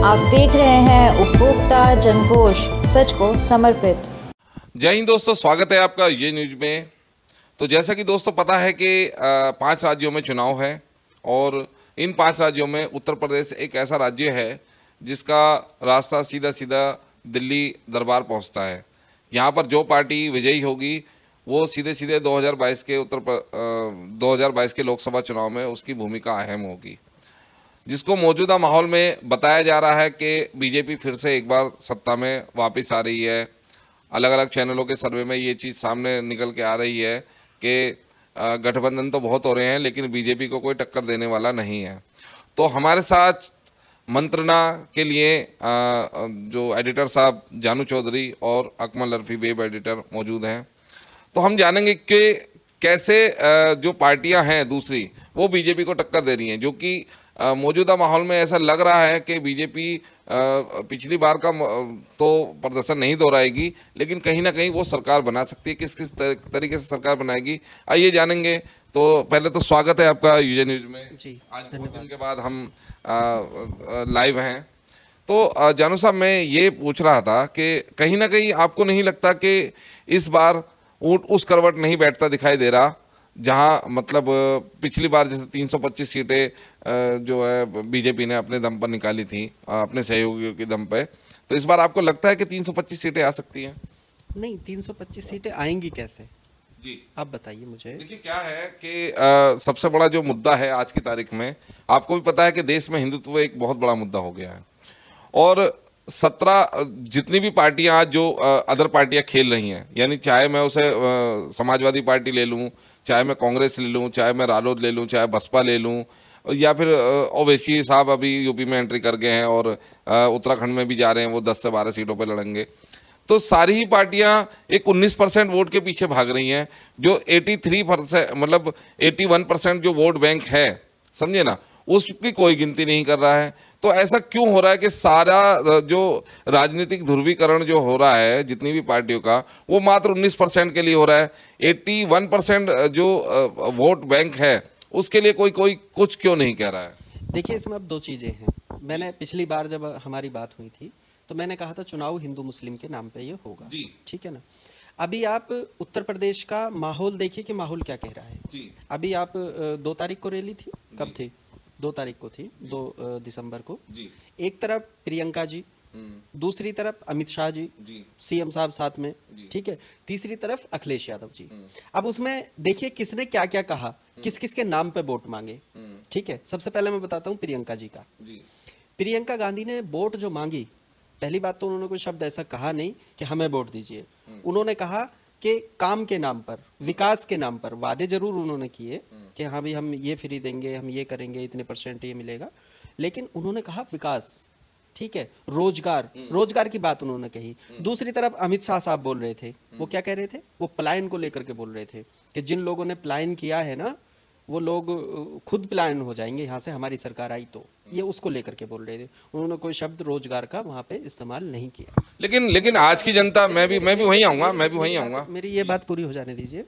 आप देख रहे हैं उपभोक्ता जनघोष, सच को समर्पित। जय हिंद दोस्तों, स्वागत है आपका ये न्यूज में। तो जैसा कि दोस्तों पता है कि 5 राज्यों में चुनाव है और इन 5 राज्यों में उत्तर प्रदेश एक ऐसा राज्य है जिसका रास्ता सीधा सीधा दिल्ली दरबार पहुंचता है। यहाँ पर जो पार्टी विजयी होगी वो सीधे सीधे 2022 के 2022 के लोकसभा चुनाव में उसकी भूमिका अहम होगी, जिसको मौजूदा माहौल में बताया जा रहा है कि बीजेपी फिर से एक बार सत्ता में वापस आ रही है। अलग अलग चैनलों के सर्वे में ये चीज़ सामने निकल के आ रही है कि गठबंधन तो बहुत हो रहे हैं लेकिन बीजेपी को कोई टक्कर देने वाला नहीं है। तो हमारे साथ मंत्रणा के लिए जो एडिटर साहब जानू चौधरी और अकमल अर्फी वेब एडिटर मौजूद हैं। तो हम जानेंगे कि कैसे जो पार्टियां हैं दूसरी वो बीजेपी को टक्कर दे रही हैं, जो कि मौजूदा माहौल में ऐसा लग रहा है कि बीजेपी पिछली बार का तो प्रदर्शन नहीं दोहराएगी लेकिन कहीं ना कहीं वो सरकार बना सकती है। किस किस तरीके से सरकार बनाएगी आइए जानेंगे। तो पहले तो स्वागत है आपका यूजे न्यूज में जी। आज बहुत दिन के बाद हम लाइव हैं। तो जानू साहब, मैं ये पूछ रहा था कि कहीं ना कहीं आपको नहीं लगता कि इस बार ऊँट उस करवट नहीं बैठता दिखाई दे रहा, जहां मतलब पिछली बार जैसे 325 सीटें जो है बीजेपी ने अपने दम पर निकाली थी, अपने सहयोगियों के दम पे, तो इस बार आपको लगता है कि 325 सीटें आ सकती हैं? नहीं, 325 सीटें आएंगी कैसे जी, आप बताइए मुझे। देखिए क्या है कि सबसे बड़ा जो मुद्दा है आज की तारीख में, आपको भी पता है कि देश में हिंदुत्व एक बहुत बड़ा मुद्दा हो गया है और 17 जितनी भी पार्टियां आज जो अदर पार्टियां खेल रही हैं, यानी चाहे मैं उसे समाजवादी पार्टी ले लूं, चाहे मैं कांग्रेस ले लूं, चाहे मैं रालोद ले लूं, चाहे बसपा ले लूं, या फिर ओवैसी साहब अभी यूपी में एंट्री कर गए हैं और उत्तराखंड में भी जा रहे हैं, वो 10 से 12 सीटों पर लड़ेंगे। तो सारी ही पार्टियां एक 19% वोट के पीछे भाग रही हैं। जो 83% मतलब 81% जो वोट बैंक है, समझे ना, उसकी कोई गिनती नहीं कर रहा है। तो ऐसा क्यों हो रहा है कि सारा जो राजनीतिक ध्रुवीकरण जो हो रहा है जितनी भी पार्टियों का, वो मात्र 19% के लिए हो रहा है। 81% जो वोट बैंक है उसके लिए कोई कुछ क्यों नहीं कह रहा है? देखिए, इसमें अब 2 चीज़ें हैं। मैंने पिछली बार जब हमारी बात हुई थी तो मैंने कहा था चुनाव हिंदू मुस्लिम के नाम पे ये होगा जी, ठीक है ना। अभी आप उत्तर प्रदेश का माहौल देखिए कि माहौल क्या कह रहा है जी। अभी आप 2 तारीख को रैली थी, कब थी? 2 तारीख को थी, 2 दिसंबर को जी। एक तरफ प्रियंका जी, दूसरी तरफ अमित शाह जी, सीएम साहब साथ में, ठीक है, तीसरी तरफ अखिलेश यादव जी। अब उसमें देखिए किसने क्या क्या कहा, किस किस के नाम पे वोट मांगे, ठीक है। सबसे पहले मैं बताता हूँ प्रियंका जी का। प्रियंका गांधी ने वोट जो मांगी, पहली बात तो उन्होंने कोई शब्द ऐसा कहा नहीं कि हमें वोट दीजिए। उन्होंने कहा कि काम के नाम पर, विकास के नाम पर वादे जरूर उन्होंने किए कि हाँ भाई हम ये फ्री देंगे, हम ये करेंगे, इतने % ये मिलेगा, लेकिन उन्होंने कहा विकास, ठीक है, रोजगार की बात उन्होंने कही। दूसरी तरफ अमित शाह साहब बोल रहे थे, वो क्या कह रहे थे? वो पलायन को लेकर के बोल रहे थे कि जिन लोगों ने पलायन किया है ना, वो लोग खुद पलायन हो जाएंगे यहाँ से, हमारी सरकार आई तो। ये उसको लेकर के बोल रहे थे। उन्होंने कोई शब्द रोजगार का वहां पे इस्तेमाल नहीं किया। लेकिन आज की जनता, मैं भी वहीं आऊंगा, मेरी ये बात पूरी हो जाने दीजिए।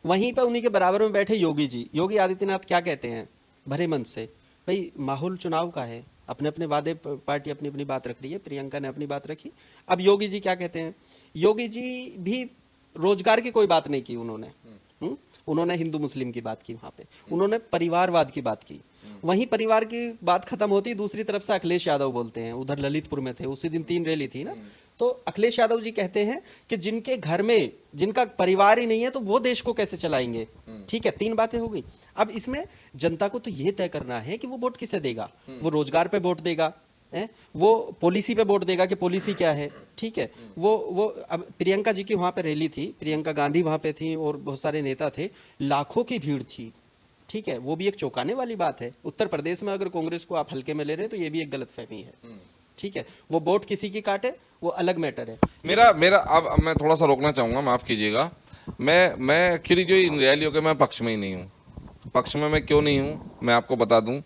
वहीं पे उन्हीं के बराबर में बैठे योगी जी, योगी आदित्यनाथ क्या कहते हैं भरे मन से, भाई माहौल चुनाव का है, अपने अपने वादे, पार्टी अपनी अपनी बात रख रही है, प्रियंका ने अपनी बात रखी। अब योगी जी क्या कहते हैं? योगी जी भी रोजगार की कोई बात नहीं की उन्होंने हिंदू मुस्लिम की बात की, वहां पे उन्होंने परिवारवाद की बात की। वहीं परिवार की बात खत्म होती, दूसरी तरफ से अखिलेश यादव बोलते हैं, उधर ललितपुर में थे, उसी दिन 3 रैली थी ना, तो अखिलेश यादव जी कहते हैं कि जिनके घर में जिनका परिवार ही नहीं है तो वो देश को कैसे चलाएंगे, ठीक है। 3 बातें हो गई। अब इसमें जनता को तो ये तय करना है कि वो वोट किसे देगा। वो रोजगार पे वोट देगा, वो पॉलिसी पे वोट देगा कि पॉलिसी क्या है, ठीक है। वो अब प्रियंका जी की वहां पे रैली थी, प्रियंका गांधी वहां पे थी और बहुत सारे नेता थे, लाखों की भीड़ थी, ठीक है। वो भी एक चौंकाने वाली बात है। उत्तर प्रदेश में अगर कांग्रेस को आप हल्के में ले रहे हैं तो ये भी एक गलतफहमी है, ठीक है। वो वोट किसी की काटे वो अलग मैटर है। मेरा अब मैं थोड़ा सा रोकना चाहूंगा, माफ कीजिएगा। मैं एक्चुअली जो इन रैलियों के मैं पक्ष में ही नहीं हूँ। पक्ष में मैं क्यों नहीं हूँ मैं आपको बता दूं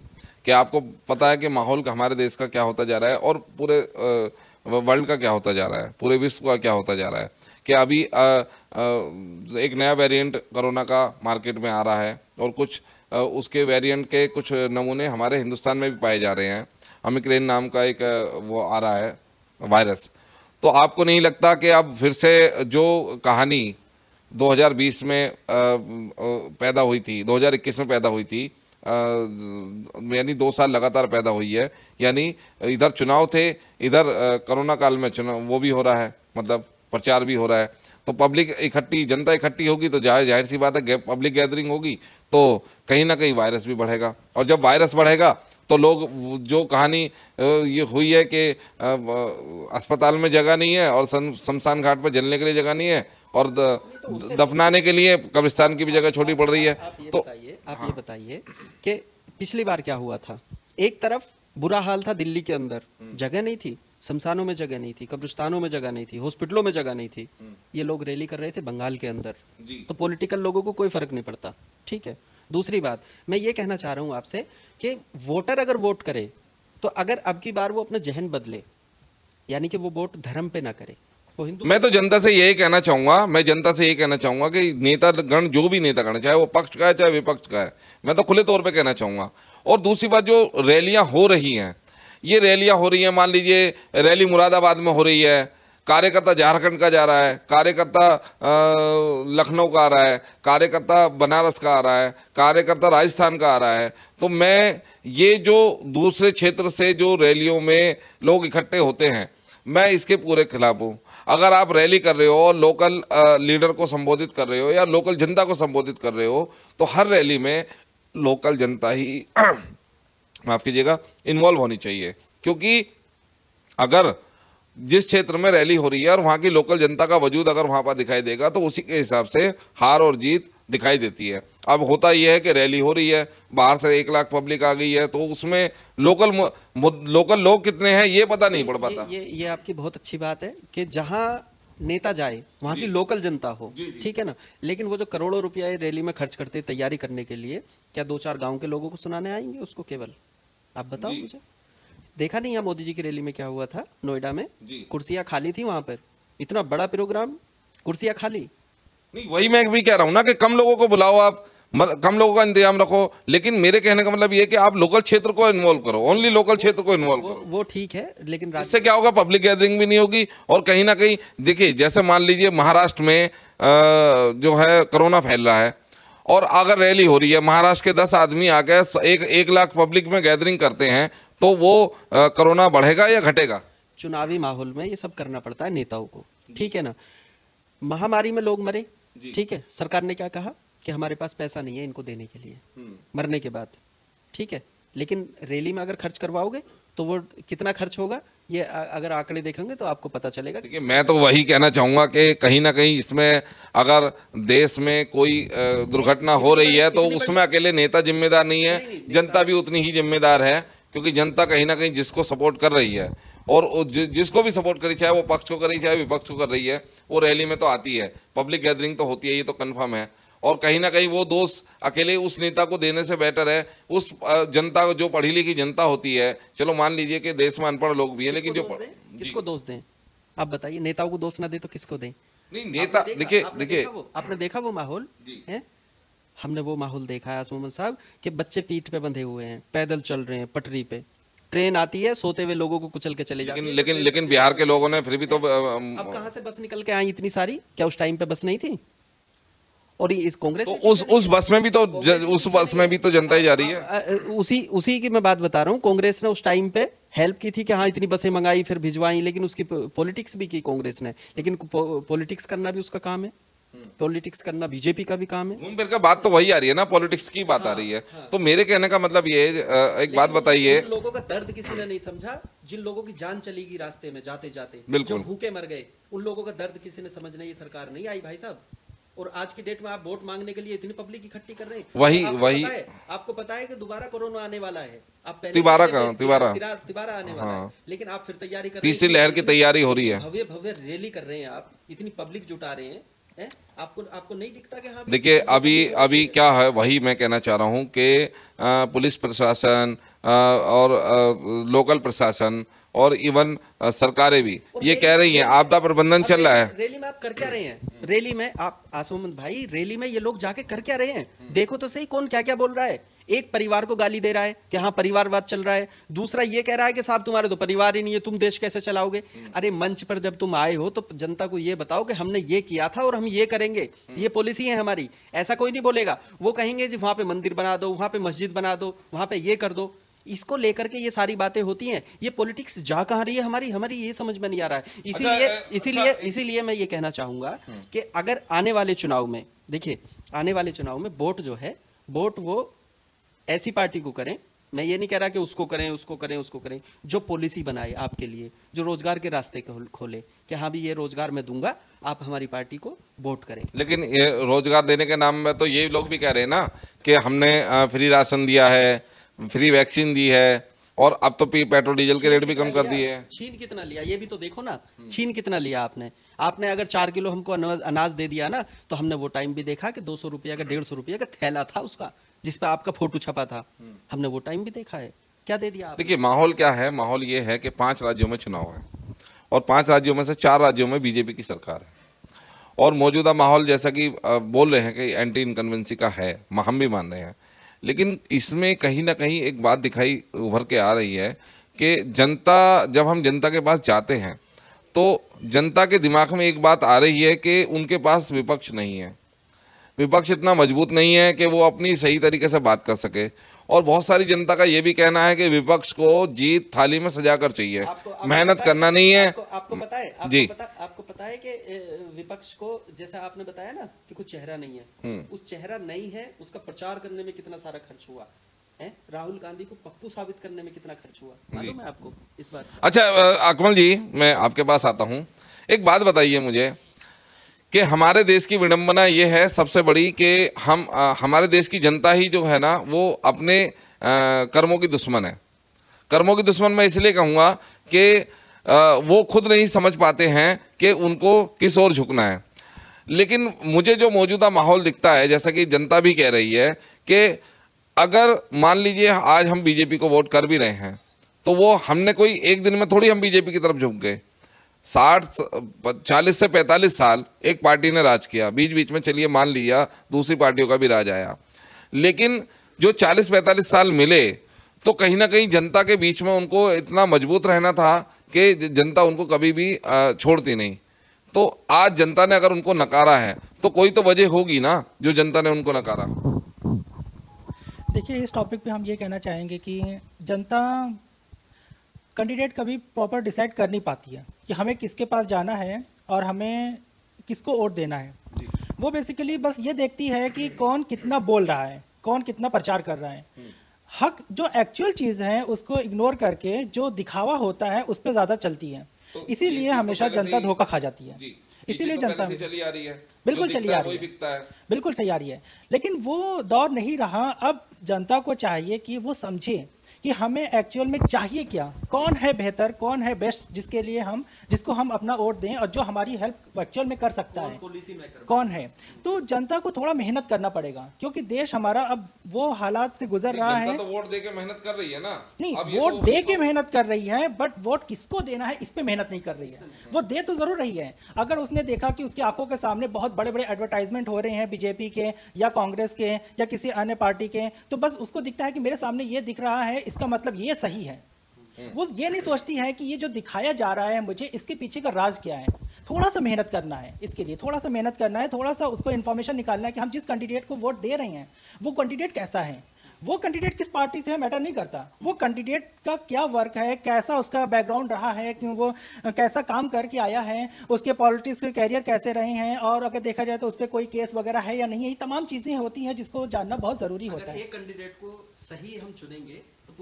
कि आपको पता है कि माहौल का हमारे देश का क्या होता जा रहा है और पूरे वर्ल्ड का क्या होता जा रहा है, पूरे विश्व का क्या होता जा रहा है कि अभी एक नया वेरिएंट कोरोना का मार्केट में आ रहा है और कुछ उसके वेरिएंट के कुछ नमूने हमारे हिंदुस्तान में भी पाए जा रहे हैं। ओमिक्रॉन नाम का एक वो आ रहा है वायरस। तो आपको नहीं लगता कि अब फिर से जो कहानी 2020 में पैदा हुई थी, 2021 में पैदा हुई थी, यानी 2 साल लगातार पैदा हुई है, यानी इधर चुनाव थे, इधर कोरोना काल में चुनाव वो भी हो रहा है, मतलब प्रचार भी हो रहा है, तो पब्लिक इकट्ठी, जनता इकट्ठी होगी तो जाहिर सी बात है पब्लिक गैदरिंग होगी तो कहीं ना कहीं वायरस भी बढ़ेगा। और जब वायरस बढ़ेगा तो लोग, जो कहानी ये हुई है कि अस्पताल में जगह नहीं है और शमशान घाट पर जलने के लिए जगह नहीं है और दफनाने के लिए कब्रिस्तान की भी जगह छोटी पड़ रही है। तो आप ये बताइए कि पिछली बार क्या हुआ था। एक तरफ बुरा हाल था दिल्ली के अंदर, जगह नहीं थी, शमशानों में जगह नहीं थी, कब्रिस्तानों में जगह नहीं थी, हॉस्पिटलों में जगह नहीं थी। ये लोग रैली कर रहे थे बंगाल के अंदर, तो पॉलिटिकल लोगों को कोई फर्क नहीं पड़ता, ठीक है। दूसरी बात मैं ये कहना चाह रहा हूं आपसे कि वोटर अगर वोट करे तो अगर अब की बार वो अपना जहन बदले, यानी कि वो वोट धर्म पे ना करे, वो हिंदू। मैं तो जनता से यही कहना चाहूंगा, कि नेतागण, जो भी नेतागण, चाहे वो पक्ष का है चाहे विपक्ष का है, मैं तो खुले तौर पे कहना चाहूंगा। और दूसरी बात, जो रैलियां हो रही हैं, ये रैलियां हो रही हैं, मान लीजिए रैली मुरादाबाद में हो रही है, कार्यकर्ता झारखंड का जा रहा है, कार्यकर्ता लखनऊ का आ रहा है, कार्यकर्ता बनारस का आ रहा है, कार्यकर्ता राजस्थान का आ रहा है, तो मैं ये जो दूसरे क्षेत्र से जो रैलियों में लोग इकट्ठे होते हैं, मैं इसके पूरे खिलाफ हूँ। अगर आप रैली कर रहे हो और लोकल लीडर को संबोधित कर रहे हो या लोकल जनता को संबोधित कर रहे हो, तो हर रैली में लोकल जनता ही माफ़ कीजिएगा इन्वॉल्व होनी चाहिए, क्योंकि अगर जिस क्षेत्र में रैली हो रही है और वहाँ की लोकल जनता का वजूद अगर वहाँ पर दिखाई देगा तो उसी के हिसाब से हार और जीत दिखाई देती है। अब होता यह है कि रैली हो रही है, बाहर से 1 लाख पब्लिक आ गई है, तो उसमें लोकल लोग कितने हैं ये पता नहीं पड़ पाता। ये आपकी बहुत अच्छी बात है कि जहाँ नेता जाए वहाँ की लोकल जनता हो, ठीक है ना। लेकिन वो जो करोड़ों रुपया रैली में खर्च करते तैयारी करने के लिए, क्या 2-4 गाँव के लोगों को सुनाने आएंगे उसको? केवल आप बताओ मुझे। देखा नहीं है मोदी जी की रैली में क्या हुआ था नोएडा में? कुर्सियां खाली थी वहां पर, इतना बड़ा प्रोग्राम, कुर्सियां खाली। नहीं, वही मैं भी कह रहा हूं ना कि कम लोगों को बुलाओ, आप कम लोगों का इंतजाम रखो, लेकिन मेरे कहने का मतलब ये है कि आप लोकल क्षेत्र को इन्वॉल्व करो, ओनली लोकल क्षेत्र को इन्वॉल्व करो। वो ठीक है, लेकिन इससे क्या होगा, पब्लिक गैदरिंग भी नहीं होगी। और कहीं ना कहीं देखिए, जैसे मान लीजिए महाराष्ट्र में जो है कोरोना फैल रहा है और अगर रैली हो रही है, महाराष्ट्र के 10 आदमी आकर 1 लाख पब्लिक में गैदरिंग करते हैं, तो वो कोरोना बढ़ेगा या घटेगा? चुनावी माहौल में ये सब करना पड़ता है नेताओं को, ठीक है ना। महामारी में लोग मरे, ठीक है, सरकार ने क्या कहा कि हमारे पास पैसा नहीं है इनको देने के लिए मरने के बाद, ठीक है। लेकिन रैली में अगर खर्च करवाओगे तो वो कितना खर्च होगा, ये अगर आंकड़े देखेंगे तो आपको पता चलेगा। देखिए, मैं तो वही कहना चाहूंगा कि कहीं ना कहीं इसमें अगर देश में कोई दुर्घटना हो रही है तो उसमें अकेले नेता जिम्मेदार नहीं है, जनता भी उतनी ही जिम्मेदार है, क्योंकि जनता कहीं ना कहीं जिसको सपोर्ट कर रही है और जिसको भी सपोर्ट करी, चाहे वो पक्ष को कर रही चाहे विपक्ष को कर रही है, वो रैली में तो आती है, पब्लिक गैदरिंग तो होती है, ये तो कंफर्म है। और कहीं ना कहीं वो दोष अकेले उस नेता को देने से बेटर है उस जनता, जो पढ़ी लिखी जनता होती है, चलो मान लीजिए कि देश में अनपढ़ लोग भी है, लेकिन जो किसको दोष दें आप बताइए? नेताओं को दोष ना दे तो किसको दें? नहीं, नेता देखिए आपने देखा वो माहौल है, हमने वो माहौल देखा है आसमान साहब कि बच्चे पीठ पे बंधे हुए हैं, पैदल चल रहे हैं पटरी पे, ट्रेन आती है, सोते हुए लोगों को कुचल के चले जाते हैं। लेकिन बिहार के लोगों ने फिर भी तो अब कहां से बस निकल के आई इतनी सारी? क्या उस टाइम पे बस नहीं थी? और इस कांग्रेस तो उस बस में भी तो जनता ही जा रही है। उसी की मैं बात बता रहा हूँ। कांग्रेस ने उस टाइम पे हेल्प की थी कि हाँ इतनी बसें मंगाई फिर भिजवाई, लेकिन उसकी पॉलिटिक्स भी की कांग्रेस ने। लेकिन पॉलिटिक्स करना भी उसका काम है, पॉलिटिक्स करना बीजेपी का भी काम है। घूम फिर का बात तो वही आ रही है ना, पॉलिटिक्स की बात आ रही है। तो मेरे कहने का मतलब ये, एक बात बताइए, लोगों का दर्द किसी ने नहीं समझा, जिन लोगों की जान चली गई रास्ते में जाते जाते, बिल्कुल भूखे मर गए, उन लोगों का दर्द किसी ने समझने ये सरकार नहीं आई भाई साहब। और आज की डेट में आप वोट मांगने के लिए इतनी पब्लिक इकट्ठी कर रहे हैं। वही आपको पता है कि दोबारा कोरोना आने वाला है, आप तिबारा आने वाला है, लेकिन आप फिर तैयारी कर, तीसरी लहर की तैयारी हो रही है, भव्य भव्य रैली कर रहे हैं आप, इतनी पब्लिक जुटा रहे हैं, आपको नहीं दिखता कि हाँ? देखिए, अभी क्या है, वही मैं कहना चाह रहा हूँ कि पुलिस प्रशासन और लोकल प्रशासन और इवन सरकारें भी ये कह रही हैं आपदा प्रबंधन चल रहा है। रैली में आप कर क्या रहे हैं? रैली में आप आसमान भाई, रैली में ये लोग जाके कर क्या रहे हैं? देखो तो सही कौन क्या क्या बोल रहा है। एक परिवार को गाली दे रहा है कि हाँ परिवारवाद चल रहा है, दूसरा ये कह रहा है कि साहब तुम्हारे तो परिवार ही नहीं है, तुम देश कैसे चलाओगे। अरे मंच पर जब तुम आए हो तो जनता को ये बताओ कि हमने ये किया था और हम ये करेंगे, ये पॉलिसी है हमारी। ऐसा कोई नहीं बोलेगा, वो कहेंगे जी वहां पे मंदिर बना दो, वहां पे मस्जिद बना दो, वहां पे ये कर दो। इसको लेकर के ये सारी बातें होती हैं। ये पॉलिटिक्स जा कहाँ रही है हमारी ये समझ में नहीं आ रहा है। इसीलिए मैं ये कहना चाहूंगा कि अगर आने वाले चुनाव में, देखिए आने वाले चुनाव में वोट जो है, वोट वो ऐसी पार्टी को करें, मैं ये नहीं कह रहा कि उसको करें जो पॉलिसी बनाए आपके लिए, जो रोजगार के रास्ते खोले कि हाँ भी ये रोजगार मैं दूंगा, आप हमारी पार्टी को वोट करें। लेकिन ये रोजगार देने के नाम में तो ये लोग भी कह रहे हैं ना कि हमने फ्री राशन दिया है, फ्री वैक्सीन दी है, और अब तो पेट्रोल डीजल के रेट भी कम कर दिए हैं। छीन कितना लिया ये भी तो देखो ना, छीन कितना लिया आपने अगर 4 किलो हमको अनाज दे दिया ना, तो हमने वो टाइम भी देखा कि 200 रुपया का 150 रुपया का थैला था उसका, जिसपे आपका फोटो छपा था, हमने वो टाइम भी देखा है। क्या दे दिया आपने? देखिए माहौल क्या है, माहौल ये है कि 5 राज्यों में चुनाव है और 5 राज्यों में से 4 राज्यों में बीजेपी की सरकार है, और मौजूदा माहौल जैसा कि बोल रहे हैं कि एंटी इनकन्वेंसी का है, हम भी मान रहे हैं, लेकिन इसमें कहीं ना कहीं एक बात दिखाई उभर के आ रही है कि जनता, जब हम जनता के पास जाते हैं तो जनता के दिमाग में एक बात आ रही है कि उनके पास विपक्ष नहीं है, विपक्ष इतना मजबूत नहीं है कि वो अपनी सही तरीके से बात कर सके। और बहुत सारी जनता का ये भी कहना है कि विपक्ष को जीत थाली में सजाकर चाहिए, मेहनत करना नहीं है। आपको पता है, आपको पता है कि विपक्ष को, जैसा आपने बताया ना कि कुछ चेहरा नहीं है, उस चेहरा नहीं है, उसका प्रचार करने में कितना सारा खर्च हुआ है, राहुल गांधी को पप्पू साबित करने में कितना खर्च हुआ, मालूम है आपको इस बात? अच्छा अकमल जी, मैं आपके पास आता हूँ, एक बात बताइए मुझे कि हमारे देश की विडंबना ये है सबसे बड़ी कि हमारे देश की जनता ही जो है ना वो अपने कर्मों की दुश्मन है। कर्मों की दुश्मन मैं इसलिए कहूँगा कि वो खुद नहीं समझ पाते हैं कि उनको किस ओर झुकना है। लेकिन मुझे जो मौजूदा माहौल दिखता है, जैसा कि जनता भी कह रही है कि अगर मान लीजिए आज हम बीजेपी को वोट कर भी रहे हैं तो वो हमने कोई एक दिन में थोड़ी हम बीजेपी की तरफ झुक गए। 40 से 45 साल एक पार्टी ने राज किया, बीच बीच में चलिए मान लिया दूसरी पार्टियों का भी राज आया, लेकिन जो 40-45 साल मिले तो कहीं ना कहीं जनता के बीच में उनको इतना मजबूत रहना था कि जनता उनको कभी भी छोड़ती नहीं। तो आज जनता ने अगर उनको नकारा है तो कोई तो वजह होगी ना जो जनता ने उनको नकारा। देखिए इस टॉपिक पे हम ये कहना चाहेंगे कि जनता कैंडिडेट कभी प्रॉपर डिसाइड कर नहीं पाती है कि हमें किसके पास जाना है और हमें किसको वोट देना है। वो बेसिकली बस ये देखती है कि कौन कितना बोल रहा है, कौन कितना प्रचार कर रहा है। हक जो एक्चुअल चीज़ है उसको इग्नोर करके जो दिखावा होता है उस पर ज़्यादा चलती है, तो इसीलिए हमेशा जनता धोखा खा जाती है। इसीलिए जनता चली आ रही है, बिल्कुल चली आ रही है, बिल्कुल सही आ रही है, लेकिन वो दौर नहीं रहा। अब जनता को चाहिए कि वो समझे कि हमें एक्चुअल में चाहिए क्या, कौन है बेहतर, कौन है बेस्ट, जिसको हम अपना वोट दें और जो हमारी हेल्प एक्चुअल में कर सकता है, कौन है। तो जनता को थोड़ा मेहनत करना पड़ेगा क्योंकि देश हमारा अब वो हालात से गुजर रहा है। तो वोट दे के मेहनत कर रही है ना, नहीं वोट दे के मेहनत कर रही है, बट वोट किसको देना है इस पे मेहनत नहीं कर रही है। वो दे तो जरूर रही है, अगर उसने देखा कि उसकी आंखों के सामने बहुत बड़े बड़े एडवर्टाइजमेंट हो रहे हैं बीजेपी के या कांग्रेस के या किसी अन्य पार्टी के, तो बस उसको दिखता है कि मेरे सामने ये दिख रहा है, इसका मतलब ये सही है। वो ये नहीं सोचती है कि ये जो दिखाया जा रहा है मुझे, इसके पीछे का राज क्या है। थोड़ा सा मेहनत करना है, इसके लिए थोड़ा सा मेहनत करना है, थोड़ा सा उसको इन्फॉर्मेशन निकालना है कि हम जिस कैंडिडेट को वोट दे रहे हैं वो कैंडिडेट कैसा है, वो कैंडिडेट किस पार्टी से है मैटर नहीं करता, वो कैंडिडेट का क्या वर्क है, कैसा उसका बैकग्राउंड रहा है, कि वो कैसा काम करके आया है, उसके पॉलिटिक्स के कैरियर कैसे रहे हैं, और अगर देखा जाए तो उस पर कोई केस वगैरह है या नहीं है। ये तमाम चीज़ें होती हैं जिसको जानना बहुत ज़रूरी होता है। एक कैंडिडेट को सही हम चुनेंगे तो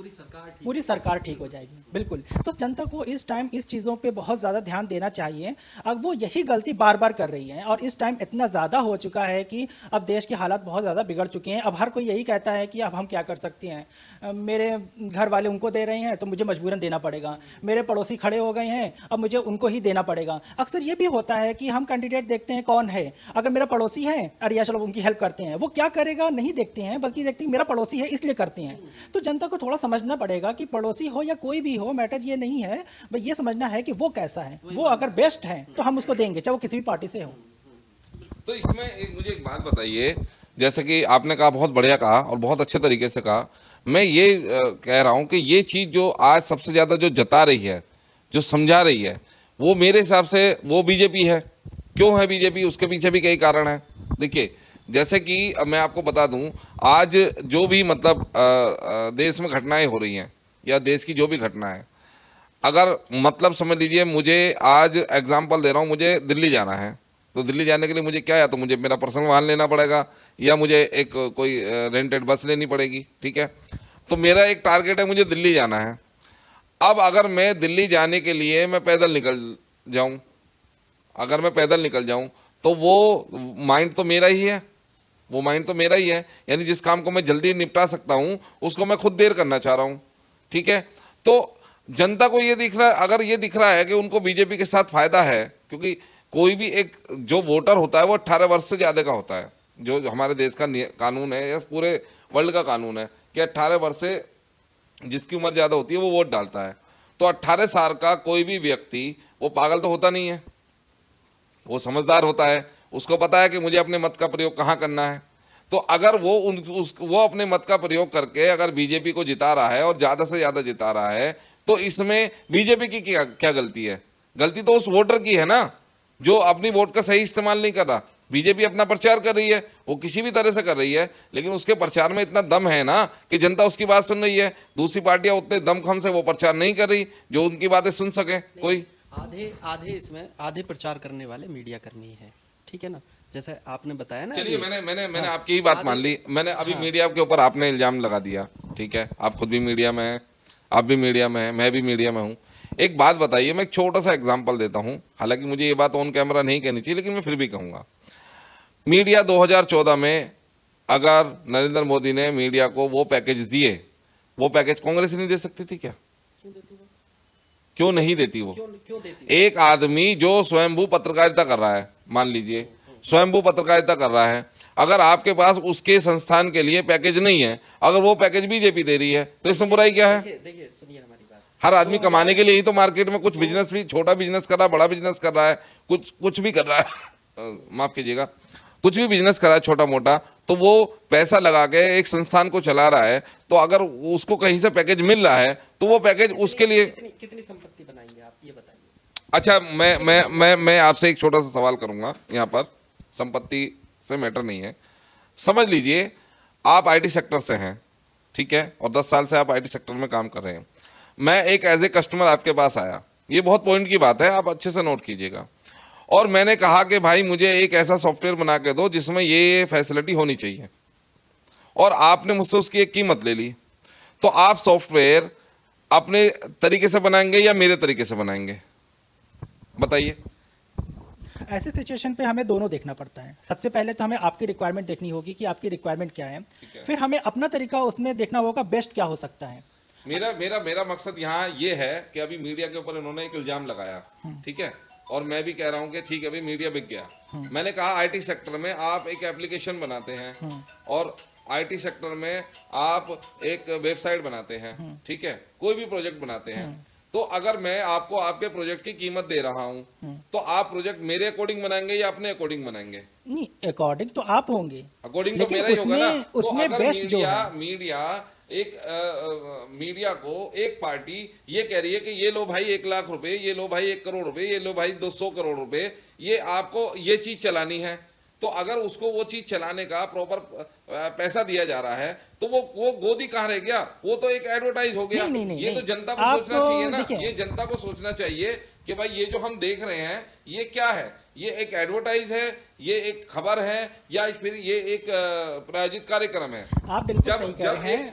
पूरी सरकार ठीक हो जाएगी। बिल्कुल, तो जनता को इस टाइम इस चीज़ों पे बहुत ज़्यादा ध्यान देना चाहिए। अब वो यही गलती बार बार कर रही है और इस टाइम इतना ज़्यादा हो चुका है कि अब देश के हालात बहुत ज़्यादा बिगड़ चुके हैं। अब हर कोई यही कहता है कि अब हम क्या कर सकते हैं, मेरे घर वाले उनको दे रहे हैं तो मुझे मजबूरन देना पड़ेगा, मेरे पड़ोसी खड़े हो गए हैं अब मुझे उनको ही देना पड़ेगा। अक्सर ये भी होता है कि हम कैंडिडेट देखते हैं कौन है, अगर मेरा पड़ोसी है अरे यार चलो उनकी हेल्प करते हैं, वो क्या करेगा नहीं देखते हैं, बल्कि देखते हैं मेरा पड़ोसी है इसलिए करते हैं। तो जनता को थोड़ा समझना पड़ेगा कि पड़ोसी हो या कोई भी हो, मैटर ये नहीं है, भाई ये समझना है कि वो कैसा है, वो अगर बेस्ट है तो हम उसको देंगे चाहे वो किसी भी पार्टी से हो। तो इसमें मुझे एक बात बताइए, जैसे कि आपने कहा, बहुत बढ़िया कहा और बहुत अच्छे तरीके से कहा। मैं ये कह रहा हूँ कि ये चीज़ जो आज सबसे ज़्यादा जो जता रही है, जो समझा रही है, वो मेरे हिसाब से वो बीजेपी है। क्यों है बीजेपी? उसके पीछे भी कई कारण हैं। देखिए, जैसे कि मैं आपको बता दूं, आज जो भी मतलब देश में घटनाएं हो रही हैं या देश की जो भी घटना है, अगर मतलब समझ लीजिए, मुझे आज एग्जांपल दे रहा हूं, मुझे दिल्ली जाना है, तो दिल्ली जाने के लिए मुझे क्या, या तो मुझे मेरा पर्सनल वाहन लेना पड़ेगा या मुझे एक कोई रेंटेड बस लेनी पड़ेगी, ठीक है। तो मेरा एक टारगेट है, मुझे दिल्ली जाना है। अब अगर मैं दिल्ली जाने के लिए मैं पैदल निकल जाऊं, अगर मैं पैदल निकल जाऊं तो वो माइंड तो मेरा ही है, वो माइंड तो मेरा ही है। यानी जिस काम को मैं जल्दी निपटा सकता हूं उसको मैं खुद देर करना चाह रहा हूं, ठीक है। तो जनता को ये दिख रहा है, अगर ये दिख रहा है कि उनको बीजेपी के साथ फायदा है, क्योंकि कोई भी एक जो वोटर होता है वो 18 वर्ष से ज़्यादा का होता है, जो हमारे देश का कानून है या पूरे वर्ल्ड का कानून है कि 18 वर्ष से जिसकी उम्र ज़्यादा होती है वो वोट डालता है। तो 18 साल का कोई भी व्यक्ति वो पागल तो होता नहीं है, वो समझदार होता है, उसको पता है कि मुझे अपने मत का प्रयोग कहाँ करना है। तो अगर वो अपने मत का प्रयोग करके अगर बीजेपी को जिता रहा है और ज़्यादा से ज़्यादा जिता रहा है, तो इसमें बीजेपी की क्या गलती है? गलती तो उस वोटर की है ना, जो अपनी वोट का सही इस्तेमाल नहीं कर रहा। बीजेपी अपना प्रचार कर रही है, वो किसी भी तरह से कर रही है, लेकिन उसके प्रचार में इतना दम है ना कि जनता उसकी बात सुन रही है। दूसरी पार्टियां उतने दमखम से वो प्रचार नहीं कर रही जो उनकी बातें सुन सके कोई। आधे इसमें आधे प्रचार करने वाले मीडिया कर्मी है, ठीक है ना, जैसे आपने बताया ना। चलिए, मैंने आपकी ही बात मान ली। मैंने अभी मीडिया के ऊपर आपने इल्जाम लगा दिया, ठीक है। आप खुद भी मीडिया में हैं, आप भी मीडिया में हैं, मैं भी मीडिया में हूँ। एक बात बताइए, मैं एक छोटा सा एग्जाम्पल देता हूँ, हालांकि मुझे ये बात ऑन कैमरा नहीं कहनी चाहिए, लेकिन मैं फिर भी कहूँगा। मीडिया 2014 में अगर नरेंद्र मोदी ने मीडिया को वो पैकेज दिए, वो पैकेज कांग्रेस नहीं दे सकती थी क्या? क्यों नहीं देती वो? क्यों देती? एक आदमी जो स्वयंभू पत्रकारिता कर रहा है, मान लीजिए स्वयंभू पत्रकारिता कर रहा है, अगर आपके पास उसके संस्थान के लिए पैकेज नहीं है, अगर वो पैकेज बीजेपी दे रही है, तो इसमें बुराई क्या है? देखिए सुनिए हमारी बात। हर आदमी कमाने के लिए ही तो मार्केट में कुछ बिजनेस भी, छोटा बिजनेस कर रहा है, बड़ा बिजनेस कर रहा है, कुछ भी कर रहा है, माफ कीजिएगा, कुछ भी बिजनेस कर रहा है छोटा मोटा, तो वो पैसा लगा के एक संस्थान को चला रहा है। तो अगर उसको कहीं से पैकेज मिल रहा है तो वो पैकेज उसके लिए कितनी संपत्ति बनाएंगे आप, ये बताइए। अच्छा, मैं आपसे एक छोटा सा सवाल करूंगा। यहाँ पर संपत्ति से मैटर नहीं है। समझ लीजिए आप आईटी सेक्टर से हैं, ठीक है, और 10 साल से आप आईटी सेक्टर में काम कर रहे हैं। मैं एक एज ए कस्टमर आपके पास आया, ये बहुत पॉइंट की बात है, आप अच्छे से नोट कीजिएगा, और मैंने कहा कि भाई मुझे एक ऐसा सॉफ्टवेयर बना के दो जिसमें ये फैसिलिटी होनी चाहिए, और आपने मुझसे उसकी एक कीमत ले ली। तो आप सॉफ्टवेयर अपने तरीके से बनाएंगे या मेरे तरीके से बनाएंगे? बताइए। ऐसे सिचुएशन पे हमें दोनों देखना पड़ता है। सबसे पहले तो हमें आपकी रिक्वायरमेंट देखनी होगी कि आपकी रिक्वायरमेंट क्या है, फिर हमें अपना तरीका उसमें देखना होगा बेस्ट क्या हो सकता है। मेरा मकसद यहाँ ये है कि अभी मीडिया के ऊपर इन्होंने एक इल्जाम लगाया, ठीक है, और मैं भी कह रहा हूँ कि ठीक है भाई, मीडिया बिक गया। मैंने कहा आईटी सेक्टर में आप एक एप्लीकेशन बनाते हैं और आईटी सेक्टर में आप एक वेबसाइट बनाते हैं, ठीक है, कोई भी प्रोजेक्ट बनाते हैं, तो अगर मैं आपको आपके प्रोजेक्ट की कीमत दे रहा हूं, तो आप प्रोजेक्ट मेरे अकॉर्डिंग बनाएंगे या अपने अकॉर्डिंग बनाएंगे? नहीं, अकॉर्डिंग तो आप होंगे, अकॉर्डिंग तो मेरा ही होगा ना। उसमें तो अगर बेस्ट जो है मीडिया को एक पार्टी ये कह रही है कि ये लो भाई 1 लाख रुपए, ये लो भाई 1 करोड़ रुपए, ये लो भाई 200 करोड़ रुपए, ये आपको ये चीज चलानी है, तो अगर उसको वो चीज चलाने का प्रॉपर पैसा दिया जा रहा है, तो वो गोदी कहाँ रह गया? वो तो एक एडवर्टाइज हो गया। ये तो जनता को सोचना चाहिए ना, ये जनता को सोचना चाहिए कि भाई ये जो हम देख रहे हैं ये क्या है? ये एक एडवर्टाइज है, ये एक खबर है, या फिर ये एक प्रायोजित कार्यक्रम है? आप बिल्कुल सही कह रहे हैं।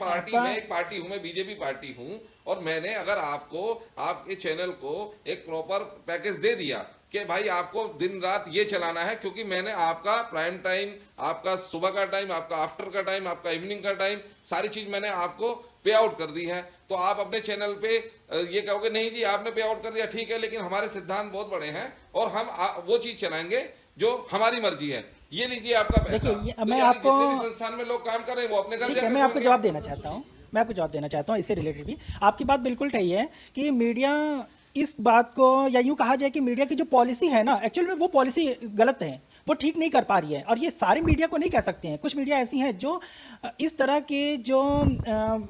एक पार्टी हूं, मैं बीजेपी पार्टी हूं, और मैंने अगर आपको आपके चैनल को एक प्रॉपर पैकेज दे दिया कि भाई आपको दिन रात ये चलाना है, क्योंकि मैंने आपका प्राइम टाइम, आपका सुबह का टाइम, आपका आफ्टर का टाइम, आपका इवनिंग का टाइम, सारी चीज मैंने आपको पे आउट कर दी है, तो आप अपने चैनल पे ये कहोगे नहीं जी आपने पे आउट कर दिया, ठीक है, लेकिन हमारे सिद्धांत बहुत बड़े हैं और हम वो चीज चलाएंगे जो हमारी मर्जी है, ये लीजिए आपका पैसा। तो मैं आपको संस्थान में लोग काम कर रहे हैं वो अपने घर, मैं आपको जवाब देना चाहता हूँ, इससे रिलेटेड भी आपकी बात बिल्कुल सही है कि मीडिया इस बात को, या यूं कहा जाए कि मीडिया की जो पॉलिसी है ना, एक्चुअल में वो पॉलिसी गलत है। वो ठीक नहीं कर पा रही है। और ये सारे मीडिया को नहीं कह सकते हैं, कुछ मीडिया ऐसी हैं जो इस तरह के जो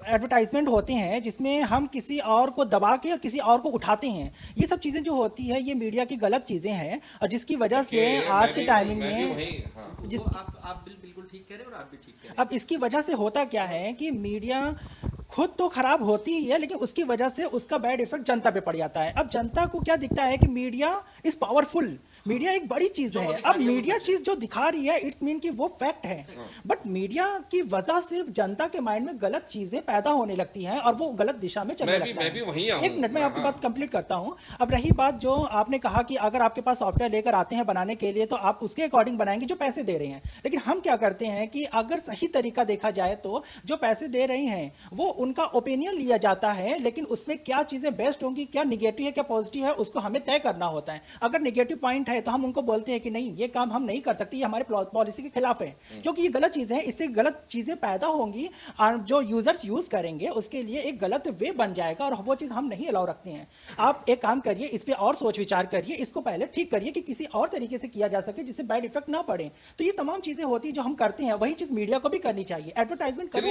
एडवर्टाइजमेंट होते हैं जिसमें हम किसी और को दबा के और किसी और को उठाते हैं, ये सब चीज़ें जो होती है ये मीडिया की गलत चीज़ें हैं, और जिसकी वजह से आज के टाइमिंग में आप बिल्कुल ठीक कह रहे हैं और आप भी ठीक कह रहे हैं। अब इसकी वजह से होता क्या है कि मीडिया खुद तो खराब होती ही है, लेकिन उसकी वजह से उसका बैड इफेक्ट जनता पे पड़ जाता है। अब जनता को क्या दिखता है कि मीडिया इज पावरफुल, मीडिया एक बड़ी चीज है। अब मीडिया चीज जो दिखा रही है इट्स मीन कि वो फैक्ट है, बट मीडिया की वजह से जनता के माइंड में गलत चीजें पैदा होने लगती हैं और वो गलत दिशा में चलने लगता है। एक मिनट में आपकी बात कंप्लीट करता हूं। अब रही बात जो आपने कहा कि अगर आपके पास सॉफ्टवेयर लेकर आते हैं बनाने के लिए तो आप उसके अकॉर्डिंग बनाएंगे जो पैसे दे रहे हैं, लेकिन हम क्या करते हैं कि अगर सही तरीका देखा जाए तो जो पैसे दे रहे हैं वो उनका ओपिनियन लिया जाता है, लेकिन उसमें क्या चीजें बेस्ट होंगी, क्या निगेटिव है क्या पॉजिटिव है, उसको हमें तय करना होता है। अगर निगेटिव पॉइंट है तो हम उनको बोलते हैं कि नहीं ये काम हम नहीं कर सकते, ये हमारे पॉलिसी के खिलाफ है, क्योंकि ये गलत चीजें हैं, इससे गलत चीजें पैदा होंगी और जो यूजर्स यूज करेंगे उसके लिए एक गलत वे बन जाएगा और वो चीज हम नहीं अलाउ रखते हैं। आप एक काम करिए, इस पे और सोच विचार करिए, इसको पहले ठीक करिए कि किसी और तरीके से किया जा सके जिससे बैड इफेक्ट ना पड़े। तो ये तमाम चीजें होती है जो हम करते हैं, वही चीज मीडिया को भी करनी चाहिए। एडवर्टाइजमेंट करो,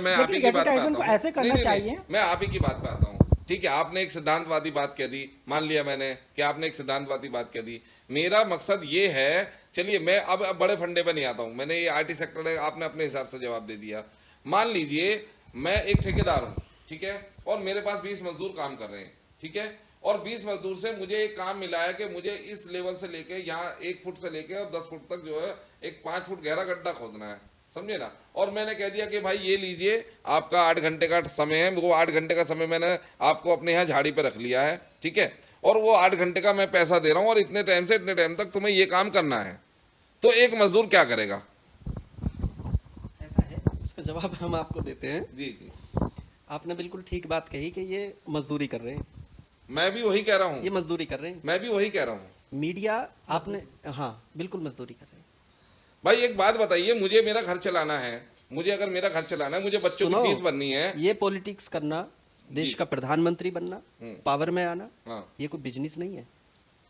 एडवर्टाइजमेंट को ऐसे करना चाहिए। मैं आप ही की बात पे आता हूँ, ठीक है, आपने एक सिद्धांतवादी बात कह दी, मान लिया मैंने कि आपने एक सिद्धांतवादी बात कह दी। मेरा मकसद ये है, चलिए मैं अब बड़े फंडे पे नहीं आता हूं, मैंने ये आईटी सेक्टर है, आपने अपने हिसाब से जवाब दे दिया। मान लीजिए मैं एक ठेकेदार हूं, ठीक है, और मेरे पास 20 मजदूर काम कर रहे हैं, ठीक है, और 20 मजदूर से मुझे एक काम मिला है कि मुझे इस लेवल से लेके यहाँ 1 फुट से लेके और 10 फुट तक जो है एक 5 फुट गहरा गड्ढा खोदना है, समझे ना। और मैंने कह दिया कि भाई ये लीजिए आपका 8 घंटे का समय है, वो 8 घंटे का समय मैंने आपको अपने यहाँ झाड़ी पे रख लिया है, ठीक है, और वो 8 घंटे का मैं पैसा दे रहा हूँ और इतने टाइम से इतने टाइम तक तुम्हें ये काम करना है, तो एक मजदूर क्या करेगा? ऐसा है, इसका जवाब हम आपको देते हैं। जी जी, आपने बिल्कुल ठीक बात कही कि ये मजदूरी कर रहे हैं। मैं भी वही कह रहा हूँ, ये मजदूरी कर रहे हैं, मैं भी वही कह रहा हूँ। मीडिया आपने, हाँ बिल्कुल मजदूरी कर रहे हैं। भाई एक बात बताइए, मुझे मेरा घर चलाना है, मुझे अगर मेरा घर चलाना है, मुझे बच्चों की फीस भरनी है, ये पॉलिटिक्स करना, देश का प्रधानमंत्री बनना, पावर में आना, ये कोई बिजनेस नहीं है,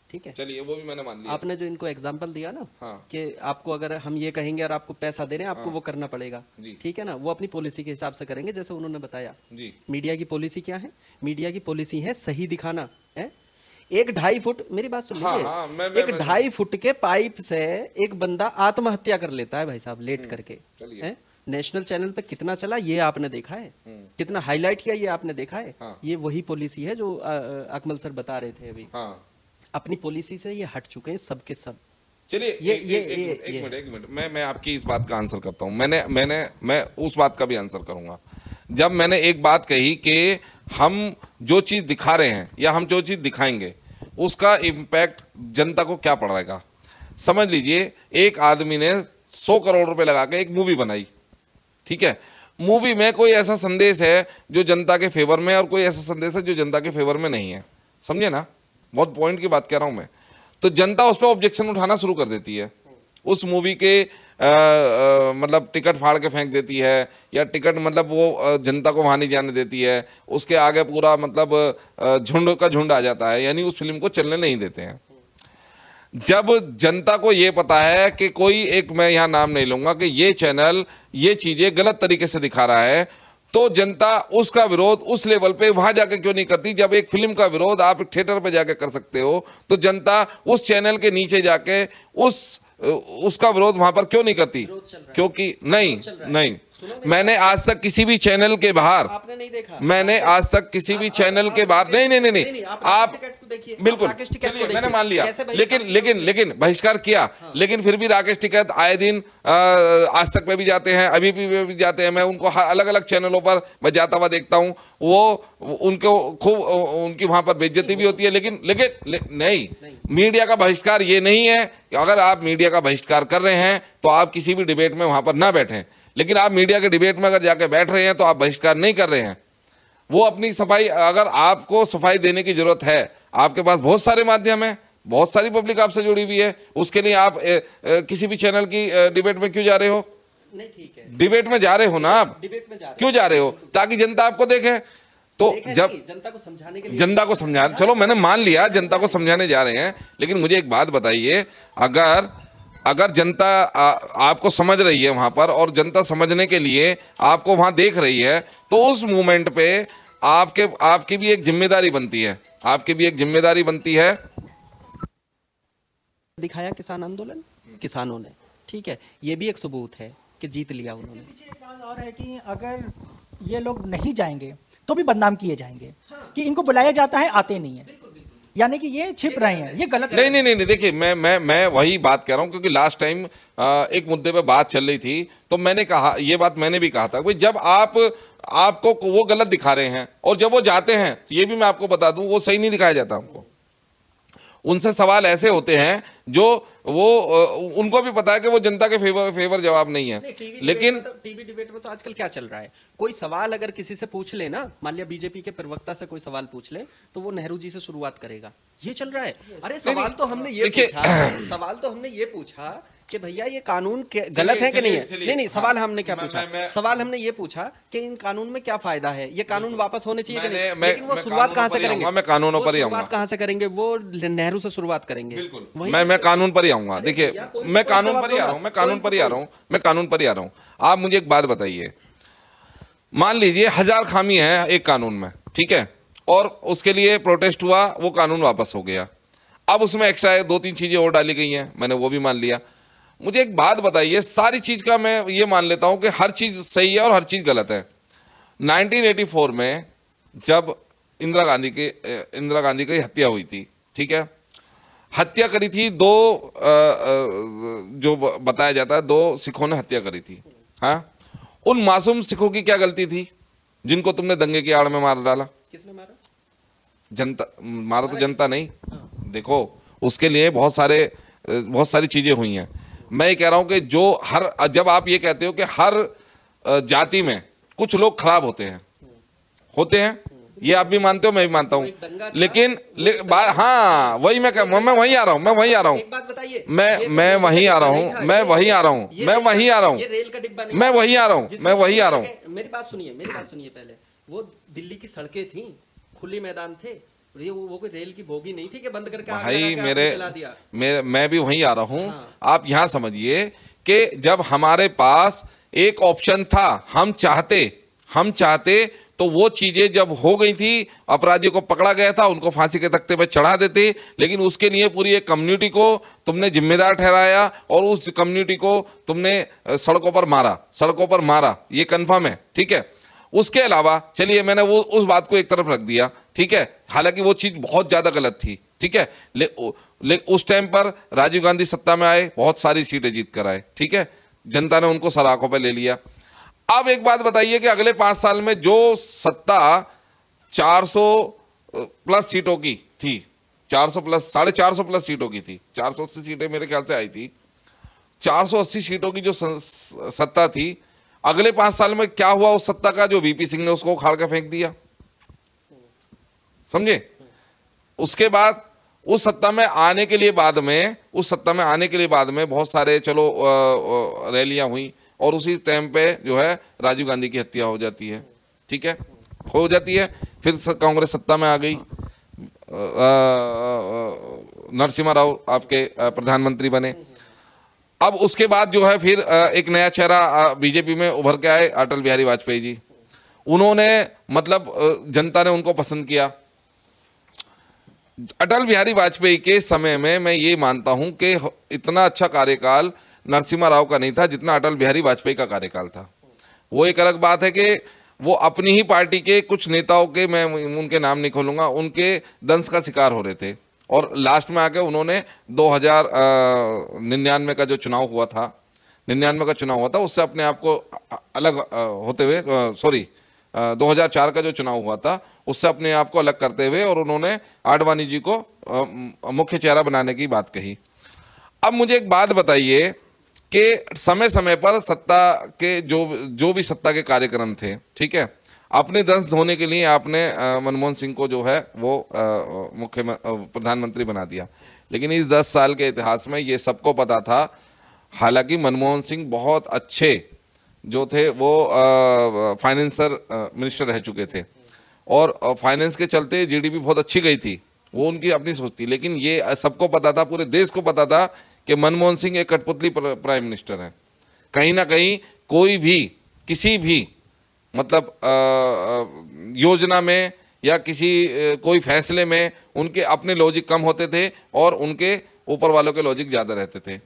ठीक है। चलिए वो भी मैंने मान लिया। आपने जो इनको एग्जांपल दिया ना, कि आपको अगर हम ये कहेंगे और आपको पैसा दे रहे हैं, आपको वो करना पड़ेगा, ठीक है ना, वो अपनी पॉलिसी के हिसाब से करेंगे जैसे उन्होंने बताया। मीडिया की पॉलिसी क्या है? मीडिया की पॉलिसी है सही दिखाना है। 1-2.5 फुट, मेरी बात सुन लीजिए, 1-2.5 फुट के पाइप से एक बंदा आत्महत्या कर लेता है भाई साहब, लेट करके, है। नेशनल चैनल पे कितना चला ये आपने देखा है, कितना हाईलाइट किया ये आपने देखा है। ये वही पॉलिसी है जो अकमल सर बता रहे थे अभी। अपनी पॉलिसी से ये हट चुके हैं सब के सब। चलिए एक मिनट, मैं आपकी इस बात का आंसर करता हूं। मैं उस बात का भी आंसर करूंगा। जब मैंने एक बात कही कि हम जो चीज दिखा रहे हैं या हम जो चीज दिखाएंगे उसका इम्पैक्ट जनता को क्या पड़ेगा। समझ लीजिए एक आदमी ने 100 करोड़ रुपए लगा के एक मूवी बनाई, ठीक है, मूवी में कोई ऐसा संदेश है जो जनता के फेवर में और कोई ऐसा संदेश है जो जनता के फेवर में नहीं है, समझे ना, बहुत पॉइंट की बात कह रहा हूं मैं। तो जनता उस पर ऑब्जेक्शन उठाना शुरू कर देती है, उस मूवी के मतलब टिकट फाड़ के फेंक देती है, या टिकट मतलब वो जनता को वहां नहीं जाने देती है, उसके आगे पूरा मतलब झुंड का झुंड आ जाता है, यानी उस फिल्म को चलने नहीं देते हैं। जब जनता को ये पता है कि कोई एक, मैं यहाँ नाम नहीं लूंगा, कि ये चैनल ये चीजें गलत तरीके से दिखा रहा है, तो जनता उसका विरोध उस लेवल पे वहां जाके क्यों नहीं करती। जब एक फिल्म का विरोध आप थिएटर पे जाके कर सकते हो, तो जनता उस चैनल के नीचे जाके उसका विरोध वहां पर क्यों नहीं करती? क्योंकि नहीं, मैंने आज तक किसी भी चैनल के बाहर, मैंने आज तक किसी भी चैनल के बाहर नहीं, आप बिल्कुल, चलिए मैंने मान लिया, लेकिन बहिष्कार किया, लेकिन फिर भी राकेश टिकैत आए दिन आज तक में भी जाते हैं, अभी भी जाते हैं, मैं उनको अलग अलग चैनलों पर मैं जाता हुआ देखता हूं, वो उनको खूब उनकी वहां पर बेइज्जती भी होती है, लेकिन नहीं, मीडिया का बहिष्कार ये नहीं है कि अगर आप मीडिया का बहिष्कार कर रहे हैं तो आप किसी भी डिबेट में वहां पर ना बैठें, लेकिन आप मीडिया के डिबेट में अगर जाके बैठ रहे हैं तो आप बहिष्कार नहीं कर रहे हैं। वो अपनी सफाई, अगर आपको सफाई देने की जरूरत है, आपके पास बहुत सारे माध्यम है, बहुत सारी पब्लिक आपसे जुड़ी हुई है, उसके लिए आप किसी भी चैनल की डिबेट में क्यों जा रहे हो? नहीं, ठीक है, डिबेट में जा रहे हो ना आप, डिबेट में जा रहे हो, क्यों जा रहे हो? ताकि जनता आपको देखे। तो जब जनता को समझाने के लिए, जनता को समझा, चलो मैंने मान लिया जनता को समझाने जा रहे हैं, लेकिन मुझे एक बात बताइए, अगर जनता आपको समझ रही है वहां पर और जनता समझने के लिए आपको वहां देख रही है, तो उस मूवमेंट पे आपकी भी एक जिम्मेदारी बनती है, आपकी भी एक जिम्मेदारी बनती है। दिखाया किसान आंदोलन किसानों ने, ठीक है, ये भी एक सबूत है कि जीत लिया उन्होंने। पीछे एक बात और है कि अगर ये लोग नहीं जाएंगे तो भी बदनाम किए जाएंगे कि इनको बुलाया जाता है, आते नहीं है, यानी कि ये छिप रहे हैं, ये गलत है। नहीं, देखिए मैं वही बात कह रहा हूं, क्योंकि लास्ट टाइम एक मुद्दे पे बात चल रही थी, तो मैंने कहा, ये बात मैंने भी कहा था, भाई जब आपको वो गलत दिखा रहे हैं और जब वो जाते हैं, तो ये भी मैं आपको बता दूं, वो सही नहीं दिखाया जाता हमको। उनसे सवाल ऐसे होते हैं जो वो उनको भी पता है कि वो जनता के फेवर जवाब नहीं है, लेकिन टीवी डिबेट में तो आजकल क्या चल रहा है, कोई सवाल अगर किसी से पूछ ले ना, मान लिया बीजेपी के प्रवक्ता से कोई सवाल पूछ ले, तो वो नेहरू जी से शुरुआत करेगा, ये चल रहा है। अरे सवाल तो हमने ये पूछा कि भैया ये कानून गलत है कि नहीं है। नहीं, सवाल हमने क्या पूछा, सवाल हमने ये पूछा कि इन कानून में क्या फायदा है, ये कानून वापस होने चाहिए कि नहीं। लेकिन वो शुरुआत कहां से करेंगे, मैं कानूनों पर ही आऊंगा, कहां से करेंगे, वो नेहरू से शुरुआत करेंगे। मैं कानून पर ही आऊंगा। देखिए मैं कानून पर ही आ रहा हूं, मैं कानून पर ही आ रहा हूं। आप मुझे एक बात बताइए, मान लीजिए 1000 खामी है एक कानून में, ठीक है, और उसके लिए प्रोटेस्ट हुआ, वो कानून वापस हो गया, अब उसमें एक्स्ट्रा 2-3 चीजें और डाली गई हैं, मैंने वो भी मान लिया। मुझे एक बात बताइए, सारी चीज का मैं ये मान लेता हूं कि हर चीज सही है और हर चीज गलत है। 1984 में जब इंदिरा गांधी की हत्या हुई थी, ठीक है, हत्या करी थी जो बताया जाता है 2 सिखों ने हत्या करी थी। हाँ, उन मासूम सिखों की क्या गलती थी जिनको तुमने दंगे की आड़ में मार डाला? किसने मारा? जनता मारा तो जनता नहीं। देखो उसके लिए बहुत सारी चीजें हुई हैं। मैं ये कह रहा हूं कि जब आप ये कहते हो कि हर जाति में कुछ लोग खराब होते हैं, ये आप भी मानते हो, मैं भी मानता हूं, लेकिन हाँ वही मैं वहीं आ रहा हूं, एक बात बताइए, मैं वहीं आ रहा हूं, मैं वहीं आ रहा हूं। मेरी बात सुनिए पहले, वो दिल्ली की सड़कें थी, खुली मैदान थे, वो कोई रेल की बोगी नहीं थी कि बंद करके भाई मैं भी वहीं आ रहा हूं। हाँ। आप यहां समझिए कि जब हमारे पास एक ऑप्शन था, हम चाहते तो वो चीजें जब हो गई थी, अपराधियों को पकड़ा गया था, उनको फांसी के तख्ते पर चढ़ा देते, लेकिन उसके लिए पूरी एक कम्युनिटी को तुमने जिम्मेदार ठहराया और उस कम्युनिटी को तुमने सड़कों पर मारा, ये कंफर्म है, ठीक है। उसके अलावा चलिए मैंने उस बात को एक तरफ रख दिया, ठीक है, हालांकि वो चीज बहुत ज्यादा गलत थी, ठीक है, उस टाइम पर राजीव गांधी सत्ता में आए, बहुत सारी सीटें जीत कर आए, ठीक है, जनता ने उनको सराखों पर ले लिया। अब एक बात बताइए कि अगले 5 साल में जो सत्ता 400 प्लस सीटों की थी, 400 प्लस 450 प्लस सीटों की थी, 480 सीटें मेरे ख्याल से आई थी, 480 सीटों की जो सत्ता थी, अगले 5 साल में क्या हुआ उस सत्ता का? जो वीपी सिंह ने उसको उखाड़ के फेंक दिया, समझे। उसके बाद उस सत्ता में आने के लिए बाद में बहुत सारे चलो रैलियां हुई और उसी टाइम पे जो है राजीव गांधी की हत्या हो जाती है, ठीक है, हो जाती है। फिर कांग्रेस सत्ता में आ गई, नरसिम्हा राव आपके प्रधानमंत्री बने। अब उसके बाद जो है फिर एक नया चेहरा बीजेपी में उभर के आए, अटल बिहारी वाजपेयी जी। उन्होंने मतलब जनता ने उनको पसंद किया। अटल बिहारी वाजपेयी के समय में मैं ये मानता हूं कि इतना अच्छा कार्यकाल नरसिम्हा राव का नहीं था जितना अटल बिहारी वाजपेयी का कार्यकाल था। वो एक अलग बात है कि वो अपनी ही पार्टी के कुछ नेताओं के, मैं उनके नाम नहीं खोलूंगा, उनके दंश का शिकार हो रहे थे और लास्ट में आके उन्होंने 2099 का जो चुनाव हुआ था उससे अपने आप को अलग होते हुए 2004 का जो चुनाव हुआ था उससे अपने आप को अलग करते हुए और उन्होंने आडवाणी जी को मुख्य चेहरा बनाने की बात कही। अब मुझे एक बात बताइए कि समय समय पर सत्ता के जो भी सत्ता के कार्यक्रम थे, ठीक है, अपने दंश धोने के लिए आपने मनमोहन सिंह को जो है वो मुख्य प्रधानमंत्री बना दिया, लेकिन इस 10 साल के इतिहास में ये सबको पता था। हालांकि मनमोहन सिंह बहुत अच्छे जो थे वो फाइनेंसर मिनिस्टर रह चुके थे, और फाइनेंस के चलते जीडीपी बहुत अच्छी गई थी, वो उनकी अपनी सोच थी। लेकिन ये सबको पता था, पूरे देश को पता था कि मनमोहन सिंह एक कठपुतली प्राइम मिनिस्टर है। कहीं ना कहीं कोई भी किसी भी मतलब योजना में या किसी कोई फैसले में उनके अपने लॉजिक कम होते थे और उनके ऊपर वालों के लॉजिक ज़्यादा रहते थे,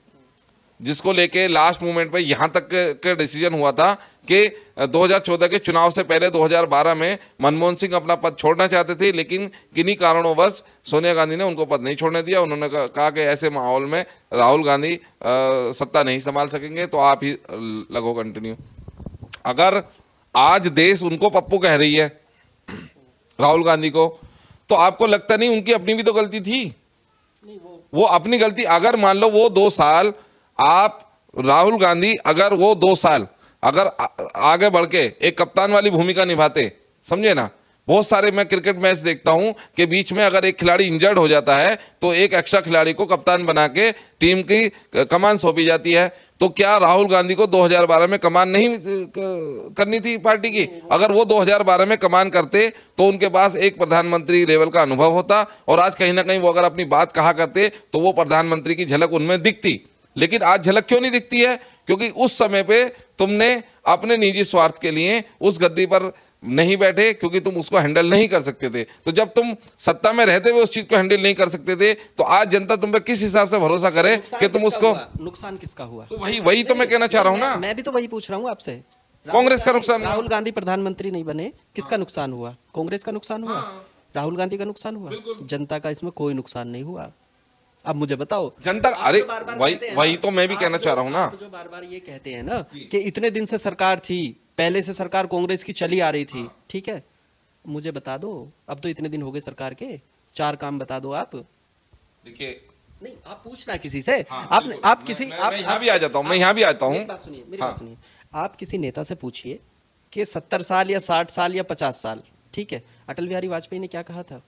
जिसको लेके लास्ट मोमेंट पे यहाँ तक के डिसीजन हुआ था कि 2014 के चुनाव से पहले 2012 में मनमोहन सिंह अपना पद छोड़ना चाहते थे, लेकिन किन्हीं कारणोंवश सोनिया गांधी ने उनको पद नहीं छोड़ने दिया। उन्होंने कहा कि ऐसे माहौल में राहुल गांधी सत्ता नहीं संभाल सकेंगे, तो आप ही लगो कंटिन्यू। अगर आज देश उनको पप्पू कह रही है, राहुल गांधी को, तो आपको लगता नहीं उनकी अपनी भी तो गलती थी? वो अपनी गलती, अगर मान लो वो 2 साल आप राहुल गांधी अगर वो 2 साल अगर आगे बढ़ के एक कप्तान वाली भूमिका निभाते, समझे ना, बहुत सारे मैं क्रिकेट मैच देखता हूं कि बीच में अगर एक खिलाड़ी इंजर्ड हो जाता है तो एक एक्स्ट्रा खिलाड़ी को कप्तान बना के टीम की कमान सौंपी जाती है। तो क्या राहुल गांधी को 2012 में कमान नहीं करनी थी पार्टी की? अगर वो 2012 में कमान करते तो उनके पास एक प्रधानमंत्री लेवल का अनुभव होता, और आज कहीं ना कहीं वो अगर अपनी बात कहा करते तो वो प्रधानमंत्री की झलक उनमें दिखती। लेकिन आज झलक क्यों नहीं दिखती है? क्योंकि उस समय पे तुमने अपने निजी स्वार्थ के लिए उस गद्दी पर नहीं बैठे, क्योंकि तुम उसको हैंडल नहीं कर सकते थे। तो जब तुम सत्ता में रहते हुए उस चीज को हैंडल नहीं कर सकते थे, तो आज जनता तुम पे किस हिसाब से भरोसा करे कि तुम उसको? नुकसान किसका हुआ? तो वही तो मैं कहना चाह रहा हूँ ना, मैं भी तो वही पूछ रहा हूँ आपसे। कांग्रेस का नुकसान, राहुल गांधी प्रधानमंत्री नहीं बने, किसका नुकसान हुआ? कांग्रेस का नुकसान हुआ, राहुल गांधी का नुकसान हुआ, जनता का इसमें कोई नुकसान नहीं हुआ। अब मुझे बताओ जनता, अरे वही तो मैं भी कहना चाह रहा हूँ ना, जो बार बार ये कहते हैं ना कि इतने दिन से सरकार थी, पहले से सरकार कांग्रेस की चली आ रही थी, ठीक है, मुझे बता दो, अब तो इतने दिन हो गए सरकार के, 4 काम बता दो आप। देखिए, नहीं, आप पूछना किसी से, आपने आप किसी मैं यहाँ भी आ जाता हूँ, मैं यहाँ भी आता हूँ। मेरी बात सुनिए, आप किसी नेता से पूछिए कि 70 साल या 60 साल या 50 साल, ठीक है, अटल बिहारी वाजपेयी ने क्या कहा था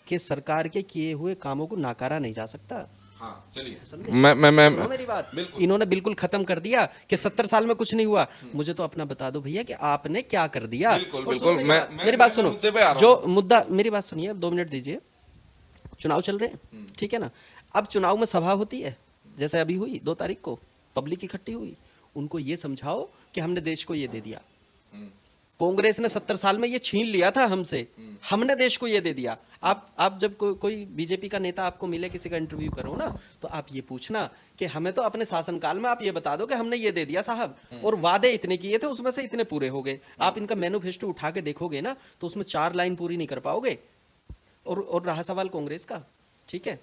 कि सरकार के किए हुए कामों को नकारा नहीं जा सकता। हाँ, चलिए, मैं मेरी बात इन्होंने बिल्कुल खत्म कर दिया कि 70 साल में कुछ नहीं हुआ। मुझे तो अपना बता दो भैया कि आपने क्या कर दिया। बिल्कुल, मेरी बात सुनो, जो मुद्दा, मेरी बात सुनिए, 2 मिनट दीजिए। चुनाव चल रहे हैं, ठीक है ना, अब चुनाव में सभा होती है, जैसे अभी हुई 2 तारीख को, पब्लिक इकट्ठी हुई, उनको ये समझाओ कि हमने देश को ये दे दिया, कांग्रेस ने 70 साल में ये छीन लिया था हमसे, हमने देश को ये दे दिया। आप जब कोई बीजेपी का नेता आपको मिले, किसी का इंटरव्यू करो ना, तो आप ये पूछना कि हमें तो अपने शासनकाल में आप ये बता दो कि हमने ये दे दिया साहब, और वादे इतने किए थे, उसमें से इतने पूरे हो गए। आप इनका मैनिफेस्टो उठा के देखोगे ना, तो उसमें 4 लाइन पूरी नहीं कर पाओगे। और रहा सवाल कांग्रेस का, ठीक है,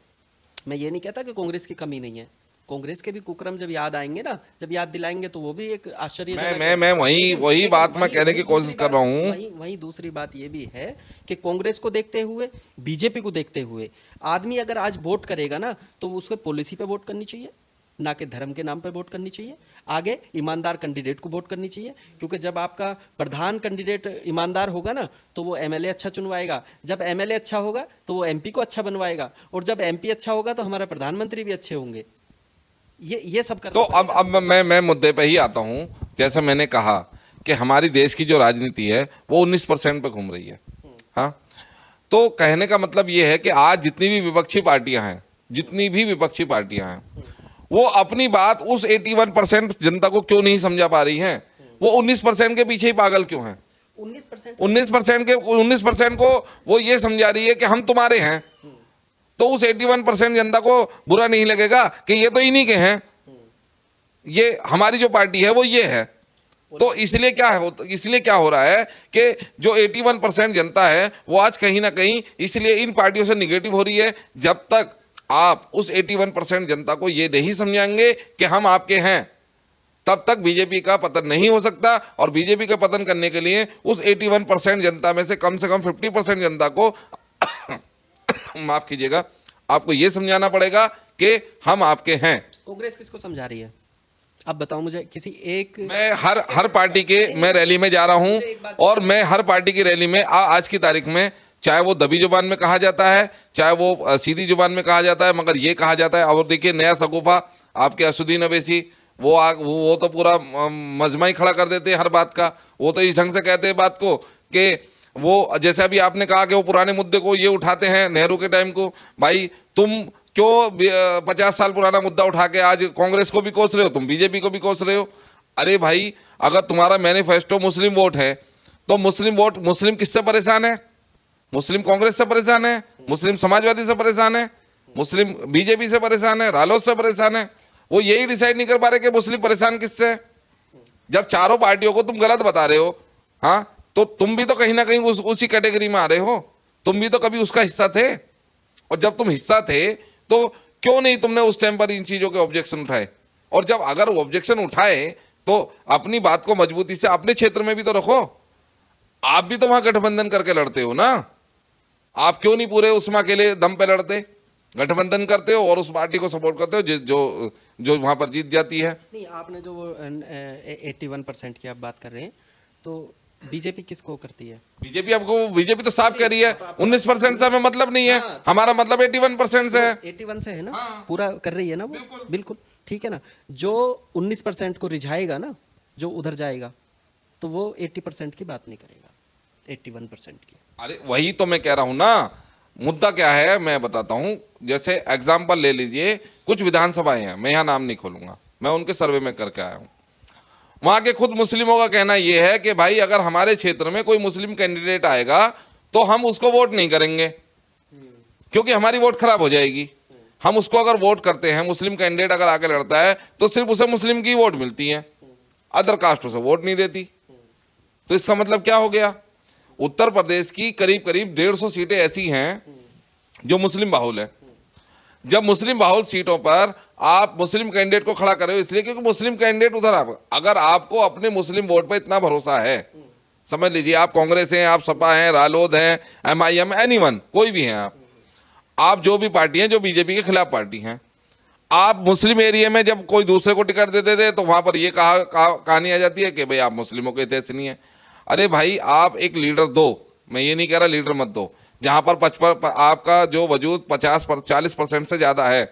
मैं ये नहीं कहता कि कांग्रेस की कमी नहीं है, कांग्रेस के भी कुकर्म जब याद आएंगे ना, जब याद दिलाएंगे तो वो भी एक आश्चर्य। मैं वही बात मैं कहने की कोशिश कर रहा हूँ। वही दूसरी बात ये भी है कि कांग्रेस को देखते हुए, बीजेपी को देखते हुए, आदमी अगर आज वोट करेगा ना, तो उसको पॉलिसी पे वोट करनी चाहिए, ना कि धर्म के नाम पे वोट करनी चाहिए। आगे ईमानदार कैंडिडेट को वोट करनी चाहिए, क्योंकि जब आपका प्रधान कैंडिडेट ईमानदार होगा ना, तो वो एमएलए अच्छा चुनवाएगा, जब एमएलए अच्छा होगा तो वो एमपी को अच्छा बनवाएगा, और जब एमपी अच्छा होगा तो हमारा प्रधानमंत्री भी अच्छे होंगे। ये सब कर। तो अब मैं मुद्दे पे ही आता हूं। जैसा मैंने कहा कि हमारी देश की जो राजनीति है वो 19% पे घूम रही है। हाँ, तो कहने का मतलब ये है कि आज जितनी भी विपक्षी पार्टियां हैं, वो अपनी बात उस 81% जनता को क्यों नहीं समझा पा रही हैं? वो 19% के पीछे ही पागल क्यों हैं? 19% को वो ये समझा रही है कि हम तुम्हारे हैं, तो उस 81% जनता को बुरा नहीं लगेगा कि ये तो इन्हीं के हैं, ये हमारी जो पार्टी है वो ये है। तो इसलिए क्या हो रहा है कि जो 81% जनता है वो आज कहीं ना कहीं इसलिए इन पार्टियों से निगेटिव हो रही है। जब तक आप उस 81% जनता को ये नहीं समझाएंगे कि हम आपके हैं, तब तक बीजेपी का पतन नहीं हो सकता। और बीजेपी का पतन करने के लिए उस 81% जनता में से कम 50% जनता को माफ कीजिएगा, आपको यह समझाना पड़ेगा कि हम आपके हैं। कांग्रेस किसको समझा रही है? अब बताओ मुझे किसी एक। मैं हर पार्टी के मैं रैली में जा रहा हूं, और मैं हर पार्टी की रैली में आज की तारीख में, चाहे वो दबी जुबान में कहा जाता है, चाहे वो सीधी जुबान में कहा जाता है, मगर ये कहा जाता है। और देखिए नया सगुफा आपके असुद्दीन अवैसी, वो तो पूरा मजमा ही खड़ा कर देते हैं हर बात का। वो तो इस ढंग से कहते हैं बात को कि वो जैसे अभी आपने कहा कि वो पुराने मुद्दे को ये उठाते हैं नेहरू के टाइम को, भाई तुम क्यों 50 साल पुराना मुद्दा उठा के आज कांग्रेस को भी कोस रहे हो, तुम बीजेपी को भी कोस रहे हो? अरे भाई, अगर तुम्हारा मैनिफेस्टो मुस्लिम वोट है तो मुस्लिम वोट, मुस्लिम किससे परेशान है? मुस्लिम कांग्रेस से परेशान है, मुस्लिम समाजवादी से परेशान है, मुस्लिम बीजेपी से परेशान है, रालोद से परेशान है। वो यही डिसाइड नहीं कर पा रहे कि मुस्लिम परेशान किससे है। जब चारों पार्टियों को तुम गलत बता रहे हो, हाँ, तो तुम भी तो कहीं ना कहीं उसी कैटेगरी में आ रहे हो, तुम भी तो कभी उसका हिस्सा थे। और जब तुम हिस्सा थे तो क्यों नहीं तुमने उस टाइम पर इन चीजों के ऑब्जेक्शन उठाए? और जब अगर वो ऑब्जेक्शन उठाए तो अपनी बात को मजबूती से अपने क्षेत्र में भी तो रखो। आप भी तो वहां गठबंधन करके लड़ते हो ना, आप क्यों नहीं पूरे उसमें अकेले दम पे लड़ते? गठबंधन करते हो और उस पार्टी को सपोर्ट करते हो जो वहां पर जीत जाती है। नहीं, आपने जो 81% की आप बात कर रहे हैं, तो बीजेपी किसको करती है? बीजेपी तो साफ कह रही है 19% से हमें मतलब नहीं है, हमारा मतलब 81% से है। 81 से है ना, पूरा कर रही है ना वो, बिल्कुल ठीक है ना। जो 19% को रिझाएगा ना, जो उधर जाएगा, तो वो 80% की बात नहीं करेगा, 81% की। अरे वही तो मैं कह रहा हूं ना, मुद्दा क्या है मैं बताता हूं। जैसे एग्जाम्पल ले लीजिए, कुछ विधानसभाएं हैं, मैं यहाँ नाम नहीं खोलूंगा, मैं उनके सर्वे में करके आया हूं। वहां के खुद मुस्लिमों का कहना यह है कि भाई अगर हमारे क्षेत्र में कोई मुस्लिम कैंडिडेट आएगा तो हम उसको वोट नहीं करेंगे, क्योंकि हमारी वोट खराब हो जाएगी। हम उसको अगर वोट करते हैं, मुस्लिम कैंडिडेट अगर आके लड़ता है तो सिर्फ उसे मुस्लिम की वोट मिलती है, अदर कास्ट उसे वोट नहीं देती। तो इसका मतलब क्या हो गया? उत्तर प्रदेश की करीब करीब 150 सीटें ऐसी हैं जो मुस्लिम बाहुल है। जब मुस्लिम बाहुल सीटों पर आप मुस्लिम कैंडिडेट को खड़ा कर रहे हो, इसलिए क्योंकि मुस्लिम कैंडिडेट उधर अगर आपको अपने मुस्लिम वोट पर इतना भरोसा है, समझ लीजिए आप कांग्रेस हैं, आप सपा हैं, रालोद हैं, MIM, एनीवन, कोई भी हैं, आप जो भी पार्टी हैं जो बीजेपी के खिलाफ पार्टी हैं, आप मुस्लिम एरिया में जब कोई दूसरे को टिकट दे देते तो वहां पर यह कहानी आ जाती है कि भाई आप मुस्लिमों के हित से नहीं है। अरे भाई, आप एक लीडर दो, मैं ये नहीं कह रहा लीडर मत दो, जहां पर 55 आपका जो वजूद 40% से ज्यादा है,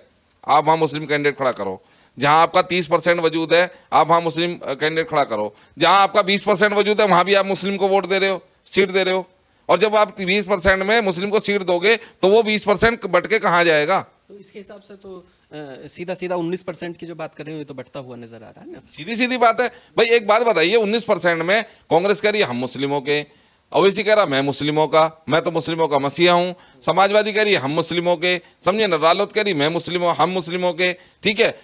आप वहां मुस्लिम कैंडिडेट खड़ा करो। जहां आपका 30% वजूद है, आप वहां मुस्लिम कैंडिडेट खड़ा करो। जहां आपका 20% वजूद है, वहां भी आप मुस्लिम को वोट दे रहे हो, सीट दे रहे हो। और जब आप 20% में मुस्लिम को सीट दोगे तो वो 20% बट के कहाँ जाएगा? तो इसके हिसाब से तो सीधा 19% की जो बात कर रहे हो, तो बढ़ता हुआ नजर आ रहा है ना। सीधी बात है भाई। एक बात बताइए, 19% में कांग्रेस कह रही है हम मुस्लिमों के, ओवैसी कह रहा मैं मुस्लिमों का, मैं तो मुस्लिमों का मसीहा हूं, समाजवादी कह रही है हम मुस्लिमों के, समझे ना, रालोद कह रही मैं मुस्लिमों, हम मुस्लिमों के, ठीक है।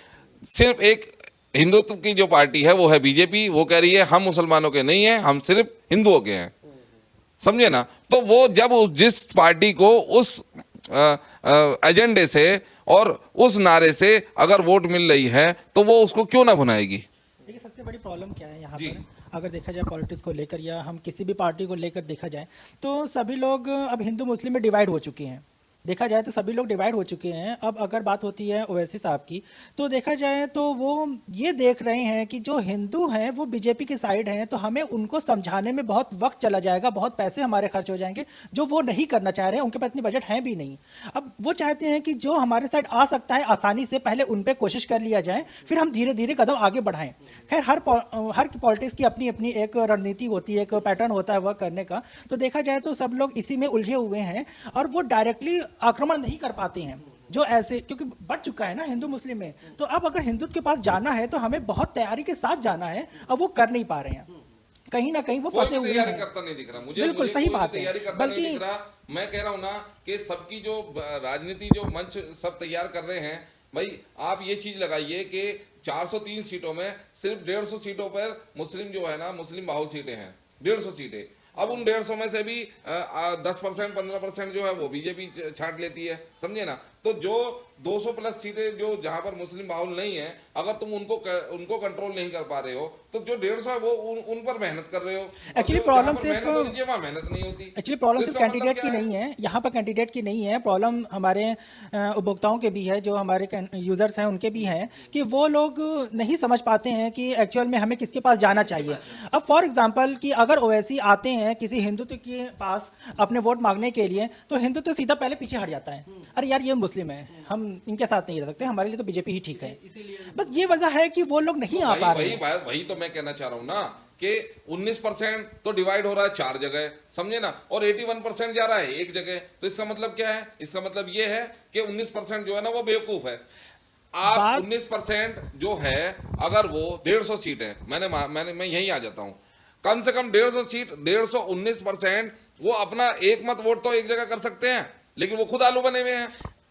सिर्फ एक हिंदुत्व की जो पार्टी है वो है बीजेपी, वो कह रही है हम मुसलमानों के नहीं है, हम सिर्फ हिंदुओं के हैं, समझे ना। तो वो जब जिस पार्टी को उस एजेंडे से और उस नारे से अगर वोट मिल रही है तो वो उसको क्यों ना भुनाएगी? देखिए, सबसे बड़ी प्रॉब्लम क्या है यहाँ पर, अगर देखा जाए पॉलिटिक्स को लेकर या हम किसी भी पार्टी को लेकर देखा जाए, तो सभी लोग अब हिंदू मुस्लिम में डिवाइड हो चुके हैं। देखा जाए तो सभी लोग डिवाइड हो चुके हैं। अब अगर बात होती है ओवैसी साहब की, तो देखा जाए तो वो ये देख रहे हैं कि जो हिंदू हैं वो बीजेपी की साइड हैं, तो हमें उनको समझाने में बहुत वक्त चला जाएगा, बहुत पैसे हमारे खर्च हो जाएंगे, जो वो नहीं करना चाह रहे हैं। उनके पास इतनी बजट है भी नहीं। अब वो चाहते हैं कि जो हमारे साइड आ सकता है आसानी से, पहले उन पर कोशिश कर लिया जाए, फिर हम धीरे धीरे कदम आगे बढ़ाएं। खैर, हर पॉलिटिक्स की अपनी अपनी एक रणनीति होती है, एक पैटर्न होता है वर्क करने का। तो देखा जाए तो सब लोग इसी में उलझे हुए हैं और वो डायरेक्टली आक्रमण नहीं कर पाते हैं, जो ऐसे, क्योंकि बढ़ चुका है ना हिंदू मुस्लिम में। तो अब अगर हिंदुत्व के पास जाना है तो हमें बहुत तैयारी के साथ जाना है। अब वो कर नहीं पा रहे हैं, कहीं ना कहीं वो फंसे हुए हैं। करता नहीं दिख रहा मुझे, बिल्कुल सही बात है। बल्कि मैं कह रहा हूं ना कि सबकी जो राजनीति जो मंच सब तैयार कर रहे हैं, भाई आप ये चीज लगाइए कि 403 सीटों में सिर्फ 150 सीटों पर मुस्लिम जो है ना, मुस्लिम बाहुल सीटें हैं, 150 सीटें। अब उन 150 में से भी 10% 15% जो है वो बीजेपी छांट लेती है, समझे ना। तो जो 200 प्लस सीटें जो जहां पर मुस्लिम बाहुल नहीं है, अगर तुम उनको कंट्रोल नहीं कर पा रहे हो तो जो 150 है वो उन पर मेहनत कर रहे हो। एक्चुअली प्रॉब्लम सिर्फ मेहनत नहीं होती। एक्चुअली प्रॉब्लम सिर्फ कैंडिडेट की नहीं है, यहाँ पर कैंडिडेट की नहीं है, प्रॉब्लम हमारे उपभोक्ताओं के भी है, जो हमारे यूजर्स हैं उनके भी हैं, कि वो लोग नहीं समझ पाते हैं कि एक्चुअल में हमें किसके पास जाना चाहिए। अब फॉर एग्जाम्पल कि अगर ओवैसी आते हैं किसी हिंदुत्व के पास अपने वोट मांगने के लिए, तो हिंदुत्व सीधा पहले पीछे हट जाता है। अरे यार, ये मुस्लिम है, हम इनके साथ नहीं रह सकते, हमारे लिए तो बीजेपी ही ठीक है। बस ये वजह है कि वो लोग नहीं आ पा रहे। वही तो मैं कहना चाह रहा हूँ ना कि 19% तो डिवाइड हो रहा है 4 जगह, समझे ना, और 81% जा रहा है एक जगह। तो इसका मतलब क्या है? इसका मतलब ये है कि 19% जो है ना वो बेवकूफ है। आप 19% जो है, अगर वो 150 सीट है, मैं यही आ जाता हूं, कम से कम 150 सीट, 119% वो अपना एक मत वोट तो एक जगह कर सकते हैं, लेकिन वो खुद आलू बने हुए हैं।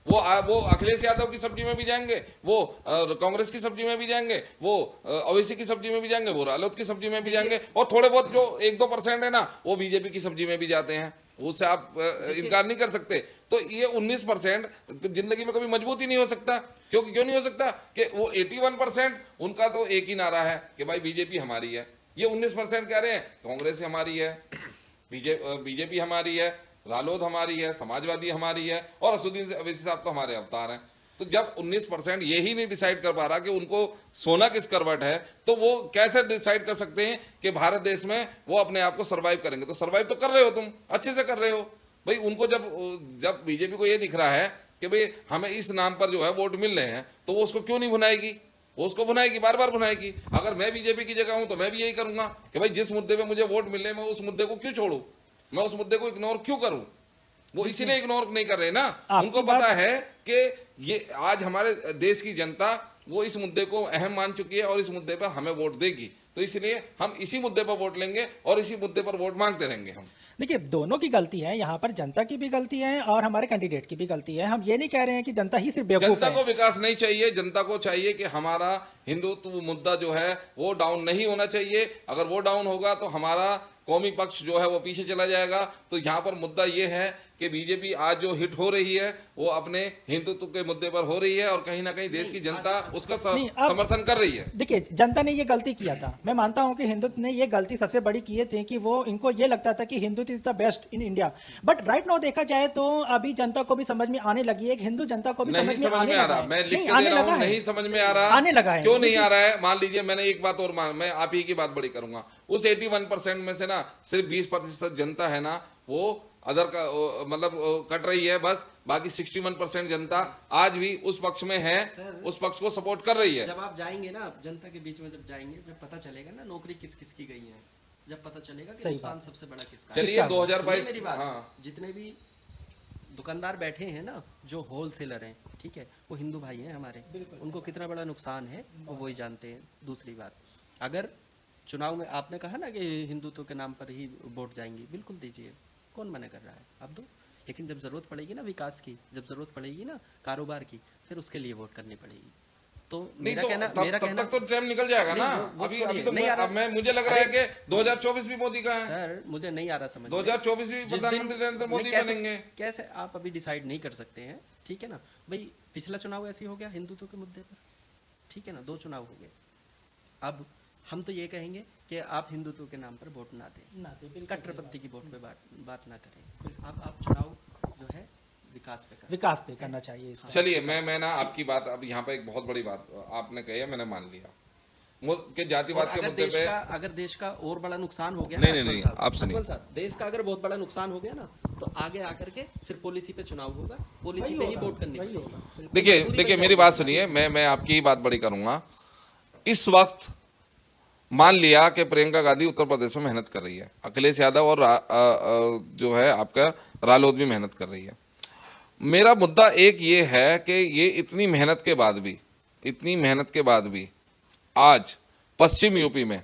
वो अखिलेश यादव की सब्जी में भी जाएंगे, वो कांग्रेस की सब्जी में भी जाएंगे, वो ओवैसी की सब्जी में भी जाएंगे, वो रालोद की सब्जी में भी जाएंगे, और थोड़े बहुत जो 1-2% है ना वो बीजेपी की सब्जी में भी जाते हैं। उससे आप इनकार नहीं कर सकते। तो ये 19% जिंदगी में कभी मजबूत ही नहीं हो सकता। क्यों नहीं हो सकता? कि वो 81% उनका तो एक ही नारा है कि भाई बीजेपी हमारी है। ये 19% कह रहे हैं कांग्रेस हमारी है, बीजेपी हमारी है, रालोद हमारी है, समाजवादी हमारी है, और असदुद्दीन अवैसी साहब तो हमारे अवतार हैं। तो जब 19% यही नहीं डिसाइड कर पा रहा कि उनको सोना किस करवट है, तो वो कैसे डिसाइड कर सकते हैं कि भारत देश में वो अपने आप को सर्वाइव करेंगे? तो सर्वाइव तो कर रहे हो, तुम अच्छे से कर रहे हो भाई। उनको जब बीजेपी को ये दिख रहा है कि भाई हमें इस नाम पर जो है वोट मिल रहे हैं, तो वो उसको क्यों नहीं भुनाएगी? वो उसको भुनाएगी, बार बार भुनाएगी। अगर मैं बीजेपी की जगह हूं तो मैं भी यही करूंगा कि भाई जिस मुद्दे पे मुझे वोट मिले, मैं उस मुद्दे को क्यों छोड़ू, मैं उस मुद्दे को इग्नोर क्यों करूं? वो इसीलिए इग्नोर नहीं कर रहे ना, उनको पता है कि ये आज हमारे देश की जनता वो इस मुद्दे को अहम मान चुकी है और इस मुद्दे पर हमें वोट देगी। तो इसलिए हम इसी मुद्दे पर वोट लेंगे और इसी मुद्दे पर वोट मांगते रहेंगे। हम देखिए, दोनों की गलती है यहाँ पर, जनता की भी गलती है और हमारे कैंडिडेट की भी गलती है। हम ये नहीं कह रहे हैं कि जनता ही सिर्फ बेवकूफ है। जनता को विकास नहीं चाहिए, जनता को चाहिए कि हमारा हिंदुत्व मुद्दा जो है वो डाउन नहीं होना चाहिए। अगर वो डाउन होगा तो हमारा कौमी पक्ष जो है वो पीछे चला जाएगा। तो यहाँ पर मुद्दा ये है कि बीजेपी आज जो हिट हो रही है वो अपने हिंदुत्व के मुद्दे पर हो रही है, और कहीं ना कहीं देश की जनता उसका समर्थन कर रही है। देखिए, जनता ने ये गलती किया था, मैं मानता हूं कि हिंदुत्व ने ये गलती सबसे बड़ी किए थे कि वो इनको ये लगता था कि Hindutva is the best in India. But right now देखा जाए तो अभी जनता को भी समझ में आने लगी है, हिंदू जनता को भी समझ में आने लगा है। मैं लिख के दे रहा हूं, नहीं समझ में आ रहा, आने लगा है। क्यों नहीं आ रहा है? मान लीजिए, मैंने एक बात और मैं आप ही की बात बड़ी करूंगा, उस 81% में से ना सिर्फ 20% जनता है ना वो अदर का मतलब कट रही है बस, बाकी 61% जनता आज भी उस पक्ष में है, उस पक्ष को सपोर्ट कर रही है। जब आप जाएंगे ना जनता के बीच में, जब जाएंगे, जब पता चलेगा ना नौकरी किस किस की गई है, जब पता चलेगा कि नुकसान सबसे बड़ा किसका। चलिए 2022 मेरी बात, जितने भी दुकानदार बैठे हैं ना, जो होलसेलर हैं, ठीक है, वो हिंदू भाई हैं हमारे, उनको कितना बड़ा नुकसान है वो वही जानते हैं। दूसरी बात, अगर चुनाव में आपने कहा ना कि हिंदुत्व के नाम पर ही वोट जाएंगे, बिल्कुल दीजिए, कौन मना कर रहा है, आप दो। लेकिन जब जरूरत पड़ेगी ना विकास की, जब जरूरत पड़ेगी ना कारोबार की, फिर उसके लिए वोट करनी पड़ेगी। तो मेरा कहना तब तो टाइम निकल जाएगा ना। अभी तो मुझे लग रहा है कि 2024 भी मोदी का है। सर मुझे नहीं आ रहा समझ, 2024 भी प्रधानमंत्री नरेंद्र मोदी बनेंगे। कैसे आप अभी डिसाइड नहीं कर सकते हैं, ठीक है ना भाई। पिछला चुनाव ऐसे हो गया हिंदुत्व के मुद्दे पर, ठीक है ना, 2 चुनाव हो गए। अब हम तो ये कहेंगे कि आप हिंदुत्व के नाम पर वोट ना दें, कट्टरपंथी की वोट पे बात ना करें। आप चुनाव जो है विकास पे करना चाहिए। चलिए, मैं ना आपकी बात, अब यहाँ पे एक बहुत बड़ी बात आपने कही है, मैंने मान लिया कि जातिवाद के मुद्दे पे अगर देश का और बड़ा नुकसान हो गया, नहीं आपसे नहीं, देश का अगर बहुत बड़ा नुकसान हो गया ना, तो आगे आकर के फिर पॉलिसी पे चुनाव होगा, पॉलिसी पे ही वोट करनी पड़ेगी। देखिए मेरी बात सुनिए, मैं आपकी ही बात बड़ी करूंगा। इस वक्त मान लिया कि प्रियंका गांधी उत्तर प्रदेश में मेहनत कर रही है, अखिलेश यादव और जो है आपका रालोद भी मेहनत कर रही है। मेरा मुद्दा एक ये है कि ये इतनी मेहनत के बाद भी आज पश्चिम यूपी में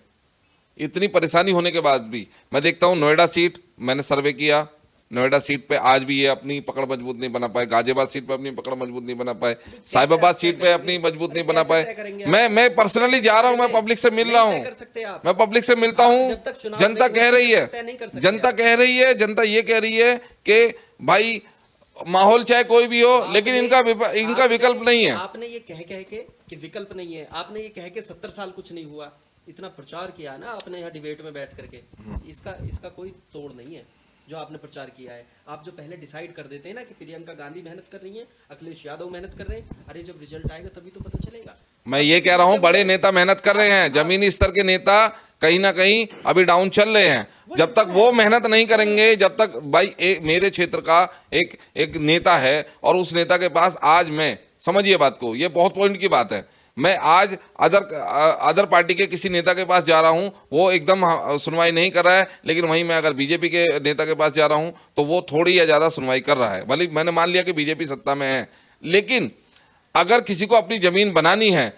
इतनी परेशानी होने के बाद भी मैं देखता हूँ नोएडा सीट, मैंने सर्वे किया, नोएडा सीट पे आज भी ये अपनी पकड़ मजबूत नहीं बना पाए, गाजियाबाद सीट पे अपनी पकड़ मजबूत नहीं बना पाए, साहिबाबाद सीट पे अपनी मजबूत नहीं बना पाए। मैं पर्सनली जा रहा हूं, मैं पब्लिक से मिल रहा हूं, मैं पब्लिक से मिलता हूं। जनता कह रही है, जनता ये कह रही है कि भाई माहौल चाहे कोई भी हो, लेकिन इनका विकल्प नहीं है। आपने ये कह के कि विकल्प नहीं है, आपने ये कह के 70 साल कुछ नहीं हुआ, इतना प्रचार किया ना आपने यहाँ डिबेट में बैठ करके, इसका कोई तोड़ नहीं है जो आपने प्रचार किया है। आप जो पहले डिसाइड कर देते हैं ना कि प्रियंका गांधी मेहनत कर रही है, अखिलेश यादव मेहनत कर रहे हैं, अरे जब रिजल्ट आएगा तभी तो पता चलेगा। मैं ये कह रहा हूँ बड़े नेता मेहनत कर रहे हैं, जमीनी स्तर के नेता कहीं ना कहीं अभी डाउन चल रहे हैं। जब तक वो मेहनत नहीं करेंगे, जब तक भाई मेरे क्षेत्र का एक नेता है और उस नेता के पास आज, मैं समझिए बात को, ये बहुत पॉइंट की बात है, मैं आज अदर पार्टी के किसी नेता के पास जा रहा हूं, वो एकदम सुनवाई नहीं कर रहा है, लेकिन वहीं मैं अगर बीजेपी के नेता के पास जा रहा हूं तो वो थोड़ी या ज़्यादा सुनवाई कर रहा है। भले मैंने मान लिया कि बीजेपी सत्ता में है, लेकिन अगर किसी को अपनी ज़मीन बनानी है